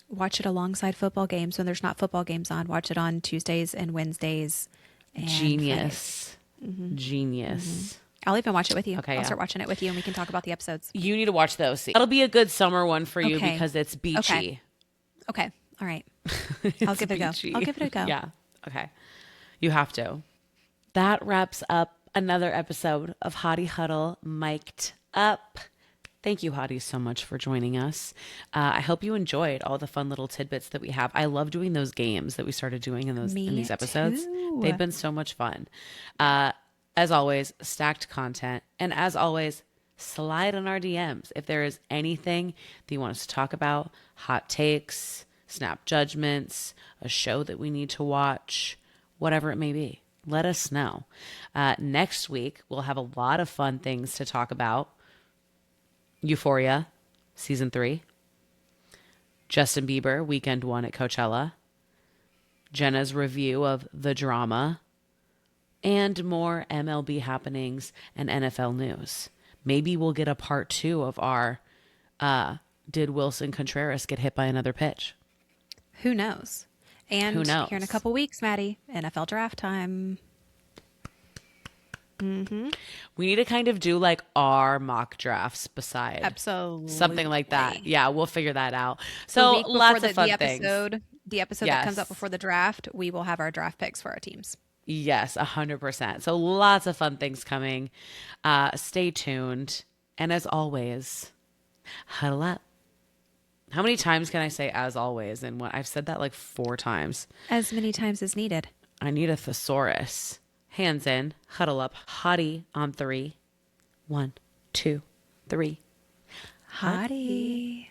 Watch it alongside football games when there's not football games on. Watch it on Tuesdays and Wednesdays. And Genius. Genius. I'll even watch it with you. Okay, I'll yeah. start watching it with you and we can talk about the episodes. You need to watch those. That'll be a good summer one for you Okay. because it's beachy. Okay. All right. I'll give it a go. Beachy. I'll give it a go. Yeah. Okay. You have to. That wraps up another episode of Hottie Huddle Mic'd Up. Thank you, Hotties, so much for joining us. I hope you enjoyed all the fun little tidbits that we have. I love doing those games that we started doing in these episodes. too. They've been so much fun. As always, stacked content. And as always, slide on our DMs. If there is anything that you want us to talk about, hot takes, snap judgments, a show that we need to watch, whatever it may be, let us know. Next week, we'll have a lot of fun things to talk about. Euphoria, season 3. Justin Bieber, weekend 1 at Coachella. Jenna's review of The Drama. And more MLB happenings and NFL news. Maybe we'll get a part 2 of our Did Wilson Contreras get hit by another pitch? Who knows? And Who knows? here in a couple weeks, Maddie, NFL draft time. We need to kind of do like our mock drafts beside Absolutely. something like that. Yeah, we'll figure that out. The So week before lots of fun the things. episode that comes Yes. out before the draft, we will have our draft picks for our teams. Yes, 100%. So lots of fun things coming. Stay tuned. And as always, huddle up. How many times can I say as always? And what I've said that like 4 times. As many times as needed. I need a thesaurus. Hands in, huddle up, hottie on 3. 1, 2, 3. Hottie.